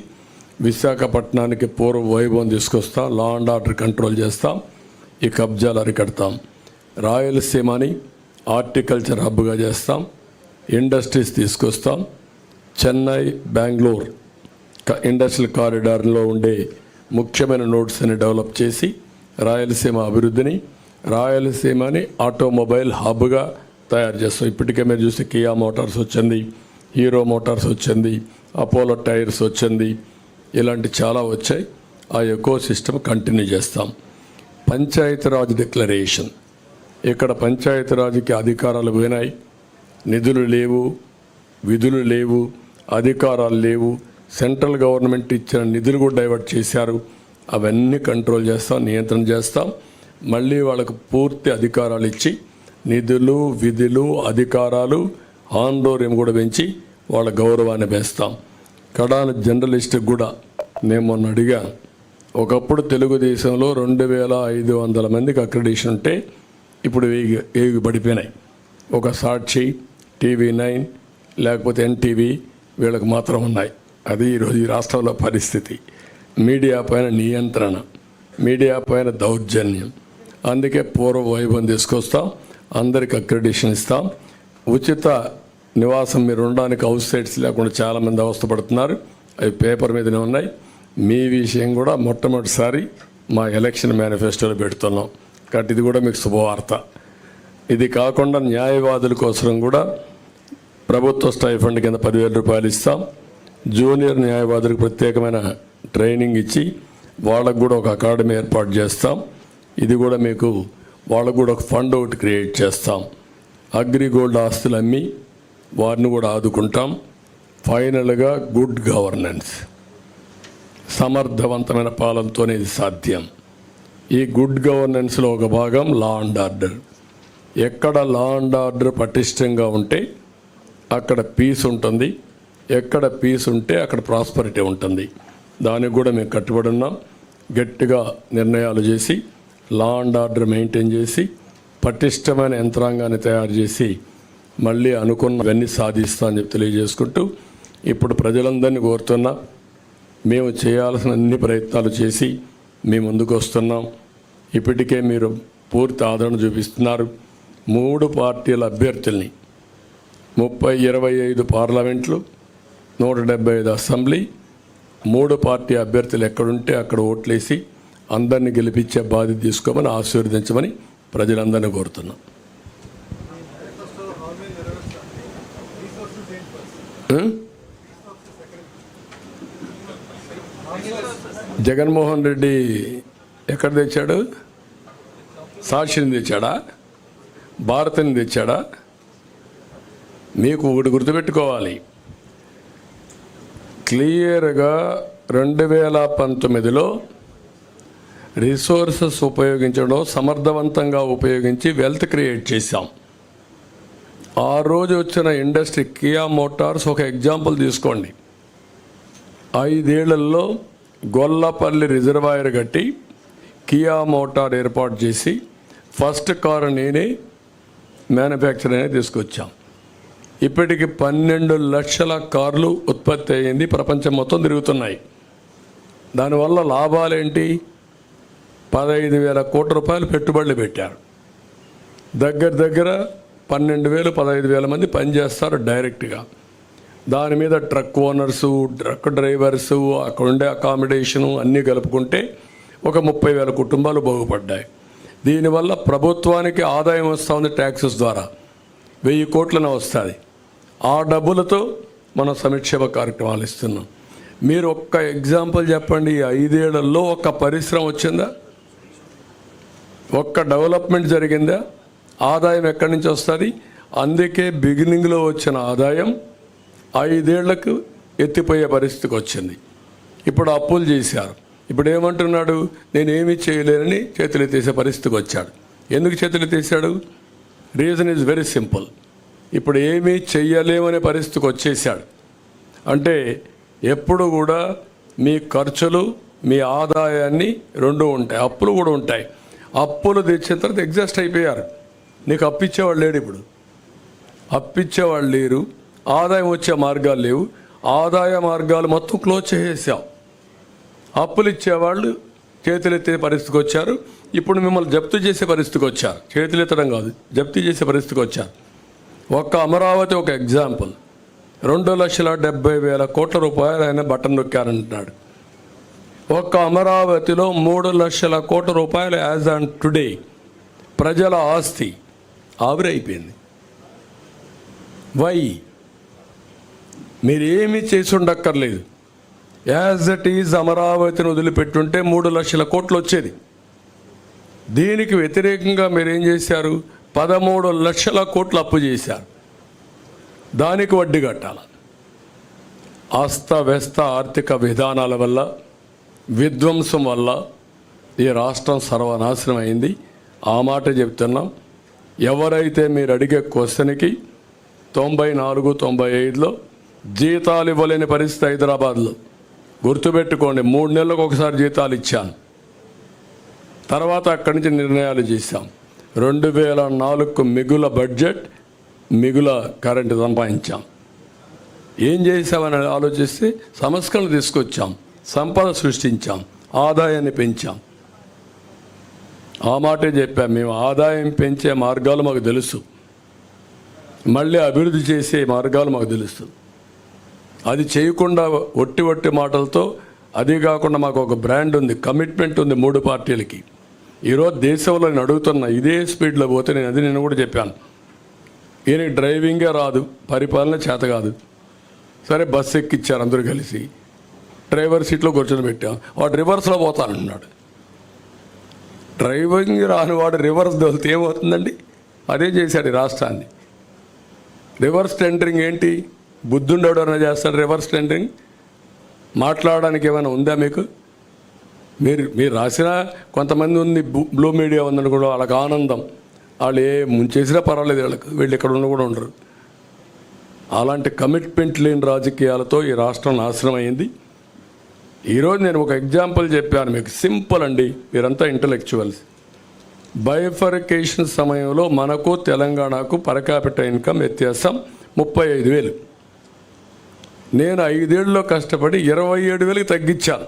విశాఖపట్నానికి పూర్వ వైభవం తీసుకొస్తాం. లా అండ్ ఆర్డర్ కంట్రోల్ చేస్తాం. ఈ కబ్జాలు అరికడతాం. రాయలసీమని హార్టికల్చర్ హబ్గా చేస్తాం. ఇండస్ట్రీస్ తీసుకొస్తాం. చెన్నై, బెంగళూరు ఇండస్ట్రియల్ కారిడార్లో ఉండే ముఖ్యమైన నోడ్స్ అని డెవలప్ చేసి రాయలసీమ అభివృద్ధిని, రాయలసీమని ఆటోమొబైల్ హబ్గా తయారు చేస్తాం. ఇప్పటికే మీరు చూస్తే కియా మోటార్స్ వచ్చింది, హీరో మోటార్స్ వచ్చింది, అపోలో టైర్స్ వచ్చింది, ఇలాంటి చాలా వచ్చాయి. ఆ ఎకో సిస్టమ్ కంటిన్యూ చేస్తాం. పంచాయతీరాజ్ డిక్లరేషన్, ఇక్కడ పంచాయతీరాజ్కి అధికారాలు పోయినాయి, నిధులు లేవు, విధులు లేవు, అధికారాలు లేవు. సెంట్రల్ గవర్నమెంట్ ఇచ్చిన నిధులు కూడా డైవర్ట్ చేశారు. అవన్నీ కంట్రోల్ చేస్తాం, నియంత్రణ చేస్తాం. మళ్ళీ వాళ్ళకు పూర్తి అధికారాలు ఇచ్చి నిధులు, విధులు, అధికారాలు, ఆందోళన కూడా పెంచి వాళ్ళ గౌరవాన్ని పెంచుతాం. కడాన జర్నలిస్ట్కి కూడా నేను మొన్న అడిగా, ఒకప్పుడు తెలుగుదేశంలో 2,500 మందికి అక్రిడిషన్ ఉంటే ఇప్పుడు 1000 పడిపోయినాయి. ఒక సాక్షి, TV9 లేకపోతే NTV వీళ్ళకి మాత్రం ఉన్నాయి. అది ఈరోజు ఈ రాష్ట్రంలో పరిస్థితి. మీడియా పైన నియంత్రణ, మీడియా పైన దౌర్జన్యం. అందుకే పూర్వ వైభవం తీసుకొస్తాం. అందరికి అక్రిడిషన్ ఇస్తాం. ఉచిత నివాసం మీరు ఉండడానికి హౌస్ సైట్స్ లేకుండా చాలామంది అవస్థపడుతున్నారు. అవి పేపర్ మీదనే ఉన్నాయి. మీ విషయం కూడా మొట్టమొదటిసారి మా ఎలక్షన్ మేనిఫెస్టోలో పెడుతున్నాం కాబట్టి ఇది కూడా మీకు శుభవార్త. ఇది కాకుండా న్యాయవాదుల కోసం కూడా ప్రభుత్వ స్టైఫండ్ కింద 10,000 రూపాయలు ఇస్తాం. జూనియర్ న్యాయవాదులకు ప్రత్యేకమైన ట్రైనింగ్ ఇచ్చి వాళ్ళకు కూడా ఒక అకాడమీ ఏర్పాటు చేస్తాం. ఇది కూడా మీకు వాళ్ళకు కూడా ఒక ఫండ్ ఒకటి క్రియేట్ చేస్తాం. అగ్రిగోల్డ్ ఆస్తులు అమ్మి వారిని కూడా ఆదుకుంటాం. ఫైనల్గా గుడ్ గవర్నెన్స్, సమర్థవంతమైన పాలనతోనే ఇది సాధ్యం. ఈ గుడ్ గవర్నెన్స్లో ఒక భాగం లా అండ్ ఆర్డర్. ఎక్కడ లా అండ్ ఆర్డర్ పటిష్టంగా ఉంటే అక్కడ పీస్ ఉంటుంది, ఎక్కడ పీస్ ఉంటే అక్కడ ప్రాస్పరిటీ ఉంటుంది. దానికి కూడా మేము కట్టుబడి ఉన్నాం. గట్టిగా నిర్ణయాలు చేసి లా అండ్ ఆర్డర్ మెయింటైన్ చేసి పటిష్టమైన యంత్రాంగాన్ని తయారు చేసి మళ్ళీ అనుకున్నవన్నీ సాధిస్తామని చెప్పి తెలియజేసుకుంటూ ఇప్పుడు ప్రజలందరినీ కోరుతున్నా, మేము చేయాల్సిన అన్ని ప్రయత్నాలు చేసి మీ ముందుకు వస్తున్నాం. ఇప్పటికే మీరు పూర్తి ఆదరణ చూపిస్తున్నారు. 3 పార్టీల అభ్యర్థుల్ని 25 పార్లమెంట్లు, 175 అసెంబ్లీ, 3 పార్టీ అభ్యర్థులు ఎక్కడుంటే అక్కడ ఓట్లేసి అందరినీ గెలిపించే బాధ్యత తీసుకోమని ఆశీర్వదించమని ప్రజలందరినీ కోరుతున్నాం. జగన్మోహన్ రెడ్డి ఎక్కడ తెచ్చాడు? సాక్షిని తెచ్చాడా? భారతిని తెచ్చాడా? మీకు ఒకటి గుర్తుపెట్టుకోవాలి, క్లియర్గా 2019లో రిసోర్సెస్ ఉపయోగించడం సమర్థవంతంగా ఉపయోగించి వెల్త్ క్రియేట్ చేశాం. ఆ రోజు వచ్చిన ఇండస్ట్రీ కియా మోటార్స్ ఒక ఎగ్జాంపుల్ తీసుకోండి. 5 ఏళ్లలో గొల్లపల్లి రిజర్వాయర్ కట్టి కియా మోటార్ ఏర్పాటు చేసి ఫస్ట్ కారు నేనే మ్యానుఫ్యాక్చర్ అనేది తీసుకొచ్చాం. ఇప్పటికి 12 లక్షల కార్లు ఉత్పత్తి అయ్యింది, ప్రపంచం మొత్తం తిరుగుతున్నాయి. దానివల్ల లాభాలేంటి? 15,000 కోట్ల రూపాయలు పెట్టుబడులు పెట్టారు. దగ్గర 12,000 15,000 మంది పనిచేస్తారు డైరెక్ట్గా. దాని మీద ట్రక్ ఓనర్సు, ట్రక్ డ్రైవర్సు, అక్కడ ఉండే అకామిడేషను అన్నీ కలుపుకుంటే ఒక 30,000 కుటుంబాలు బాగుపడ్డాయి. దీనివల్ల ప్రభుత్వానికి ఆదాయం వస్తుంది, ట్యాక్సెస్ ద్వారా 1000 కోట్లనే వస్తుంది. ఆ డబ్బులతో మనం సంక్షేమ కార్యక్రమాలు ఇస్తున్నాం. మీరు ఒక్క ఎగ్జాంపుల్ చెప్పండి, 5 ఏళ్లలో ఒక్క పరిశ్రమ వచ్చిందా? ఒక్క డెవలప్మెంట్ జరిగిందా? ఆదాయం ఎక్కడి నుంచి వస్తుంది? అందుకే బిగినింగ్లో వచ్చిన ఆదాయం 5 ఏళ్లకు ఎత్తిపోయే పరిస్థితికి వచ్చింది. ఇప్పుడు అప్పులు చేశారు. ఇప్పుడు ఏమంటున్నాడు? నేనేమీ చేయలేనని చేతులెత్తేసే పరిస్థితికి వచ్చాడు. ఎందుకు చేతులెత్తేసాడు? Reason is very simple. ఇప్పుడు ఏమీ చెయ్యలేమనే పరిస్థితికి వచ్చేసాడు. అంటే ఎప్పుడు కూడా మీ ఖర్చులు మీ ఆదాయాన్ని రెండు ఉంటాయి, అప్పులు కూడా ఉంటాయి. అప్పులు తెచ్చిన తర్వాత ఎగ్జాస్ట్ అయిపోయారు. నీకు అప్పిచ్చేవాళ్ళు లేడు, ఇప్పుడు అప్పిచ్చేవాళ్ళు లేరు, ఆదాయం వచ్చే మార్గాలు లేవు. ఆదాయ మార్గాలు మొత్తం క్లోజ్ చేసేసాం. అప్పులు ఇచ్చేవాళ్ళు చేతులెత్తే పరిస్థితికి వచ్చారు. ఇప్పుడు మిమ్మల్ని జప్తు చేసే పరిస్థితికి వచ్చారు. చేతులెత్తడం కాదు, జప్తు చేసే పరిస్థితికి వచ్చారు. ఒక్క అమరావతి ఒక ఎగ్జాంపుల్. 2,70,000 కోట్ల రూపాయలు ఆయన బటన్ నొక్కారంటున్నాడు. ఒక్క అమరావతిలో 3 లక్షల కోట్ల రూపాయలు యాజ్ ఆన్ టుడే ప్రజల ఆస్తి ఆవిరైపోయింది. వై? మీరేమీ చేసి ఉండక్కర్లేదు. యాజ్ ఇట్ ఈజ్ అమరావతిని వదిలిపెట్టుంటే 3 లక్షల కోట్లు వచ్చేది. దీనికి వ్యతిరేకంగా మీరేం చేశారు? 13 లక్షల కోట్లు అప్పు చేశారు. దానికి వడ్డీ కట్టాలి. అస్తవ్యస్త ఆర్థిక విధానాల వల్ల, విధ్వంసం వల్ల ఈ రాష్ట్రం సర్వనాశనం అయింది. ఆ మాట చెప్తున్నాం. ఎవరైతే మీరు అడిగే క్వశ్చన్కి 94, 95లో జీతాలు ఇవ్వలేని పరిస్థితి హైదరాబాద్లో. గుర్తుపెట్టుకోండి, 3 నెలలకు ఒకసారి జీతాలు ఇచ్చాను. తర్వాత అక్కడి నుంచి నిర్ణయాలు చేశాం. 2004కు మిగుల బడ్జెట్, మిగుల కరెంటు సంపాదించాం. ఏం చేసామని ఆలోచిస్తే సంస్కరణలు తీసుకొచ్చాం, సంపద సృష్టించాం, ఆదాయాన్ని పెంచాం. ఆ మాటే చెప్పాం. మేము ఆదాయం పెంచే మార్గాలు మాకు తెలుసు, మళ్ళీ అభివృద్ధి చేసే మార్గాలు మాకు తెలుసు. అది చేయకుండా ఒట్టి మాటలతో, అది కాకుండా మాకు ఒక బ్రాండ్ ఉంది, కమిట్మెంట్ ఉంది 3 పార్టీలకి. ఈరోజు దేశంలో నేను అడుగుతున్నా, ఇదే స్పీడ్లో పోతే నేను కూడా చెప్పాను, ఈయనకి డ్రైవింగే రాదు, పరిపాలన చేత కాదు. సరే, బస్సు ఎక్కిచ్చారు అందరూ కలిసి, డ్రైవర్ సీట్లో కూర్చొని పెట్టాం. వాడు రివర్స్లో పోతానంటున్నాడు. డ్రైవింగ్ రాని వాడు రివర్స్ దొలితే ఏమవుతుందండి? అదే చేశాడు ఈ రాష్ట్రాన్ని. రివర్స్ టెండరింగ్ ఏంటి? బుద్ధుండేవాడు అన్న చేస్తాడు రివర్స్ టెండరింగ్. మాట్లాడడానికి ఏమైనా ఉందా మీకు? మీరు రాసిన కొంతమంది ఉంది, బ్లూ మీడియా ఉందని కూడా వాళ్ళకి ఆనందం. వాళ్ళు ఏ ముంచేసినా పర్వాలేదు, వీళ్ళు ఇక్కడ ఉన్న కూడా ఉండరు. అలాంటి కమిట్మెంట్ లేని రాజకీయాలతో ఈ రాష్ట్రం నాశనం అయింది. ఈరోజు నేను ఒక ఎగ్జాంపుల్ చెప్పాను మీకు, సింపుల్ అండి, మీరంతా ఇంటలెక్చువల్స్. బైఫర్కేషన్ సమయంలో మనకు తెలంగాణకు పర్ క్యాపిటల్ ఇన్కమ్ వ్యత్యాసం 35,000. నేను 5 ఏళ్ళలో కష్టపడి 27,000కి తగ్గించాను.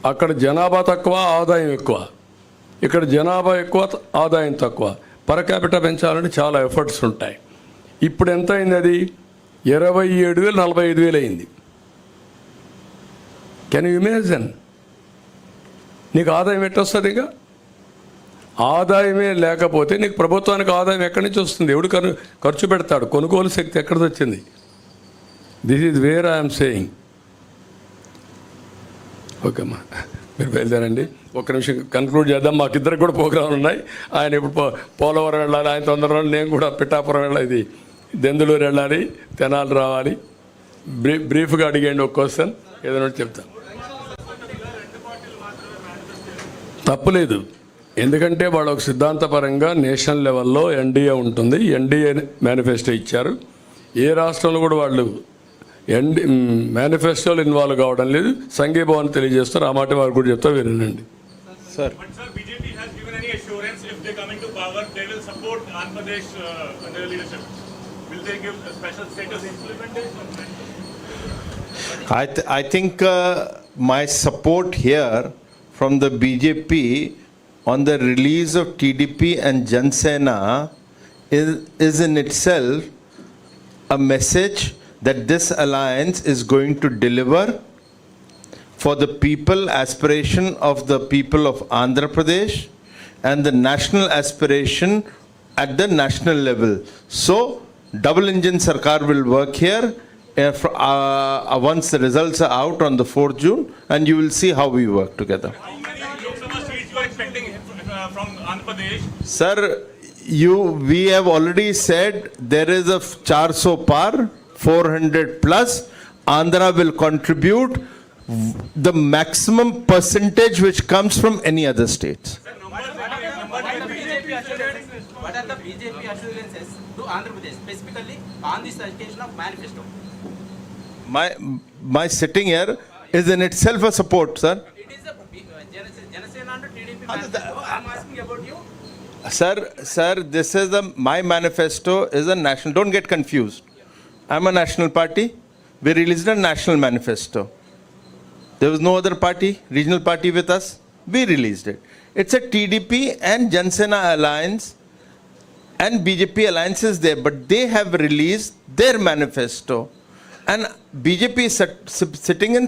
అక్కడ జనాభా తక్కువ, ఆదాయం ఎక్కువ. ఇక్కడ జనాభా ఎక్కువ, ఆదాయం తక్కువ. పర్ క్యాపిటల్ పెంచాలంటే చాలా ఎఫర్ట్స్ ఉంటాయి. ఇప్పుడు ఎంత అయింది? అది 27,000 45,000 అయింది. Can you imagine? నీకు ఆదాయం ఎట్టొస్తుంది? ఇక ఆదాయమే లేకపోతే నీకు ప్రభుత్వానికి ఆదాయం ఎక్కడి నుంచి వస్తుంది? ఎవడు ఖర్చు పెడతాడు? కొనుగోలు శక్తి ఎక్కడికి వచ్చింది? This is where I'm saying. ఓకేమ్మా, మీరు బయలుదేరండి. ఒక్క నిమిషం కన్క్లూడ్ చేద్దాం. మాకిద్దరికి కూడా ప్రోగ్రాంలు ఉన్నాయి. ఆయన ఇప్పుడు పోలవరం వెళ్ళాలి, ఆయన తొందరగా, నేను కూడా పిఠాపురం వెళ్ళాలి, ఇది దెందులూరు వెళ్ళాలి, తెనాలి రావాలి. బ్రీఫ్గా అడిగండి ఒక క్వశ్చన్, ఏదైనా చెప్తాను. తప్పులేదు. ఎందుకంటే వాళ్ళు ఒక సిద్ధాంతపరంగా నేషనల్ లెవెల్లో ఎన్డీఏ ఉంటుంది, ఎన్డీఏ మేనిఫెస్టో ఇచ్చారు. ఏ రాష్ట్రంలో కూడా వాళ్ళు మేనిఫెస్టోలో ఇన్వాల్వ్ కావడం లేదు, సంఘీభావాన్ని తెలియజేస్తారు. ఆ మాట వారు కూడా చెప్తా వినండి. Sir. But sir, BJP has given any assurance if they come into power, they will support Andhra Pradesh under their leadership. Will they give a special status implementation? I think my support here from the BJP on the release of TDP and Jan Sena is in itself a message that this alliance is going to deliver for the people, aspiration of the people of Andhra Pradesh and the national aspiration at the national level. So, double engine Sarkar will work here once the results are out on the 4th June, and you will see how we work together. How many Lok Sabha seats you are expecting from Andhra Pradesh? Sir, we have already said there is a 400 par, 400 plus. Andhra will contribute the maximum percentage which comes from any other states. What are the BJP assurances to Andhra Pradesh, specifically on this occasion of manifesto? My sitting here is in itself a support, sir. It is a Janasena and TDP manifesto. I'm asking about you. Sir, this is my manifesto is a national. Don't get confused. I'm a national party. We released a national manifesto. There was no other party, regional party with us. We released it. It's a TDP and Jan Sena alliance and BJP alliance is there, but they have released their manifesto. And BJP is sitting in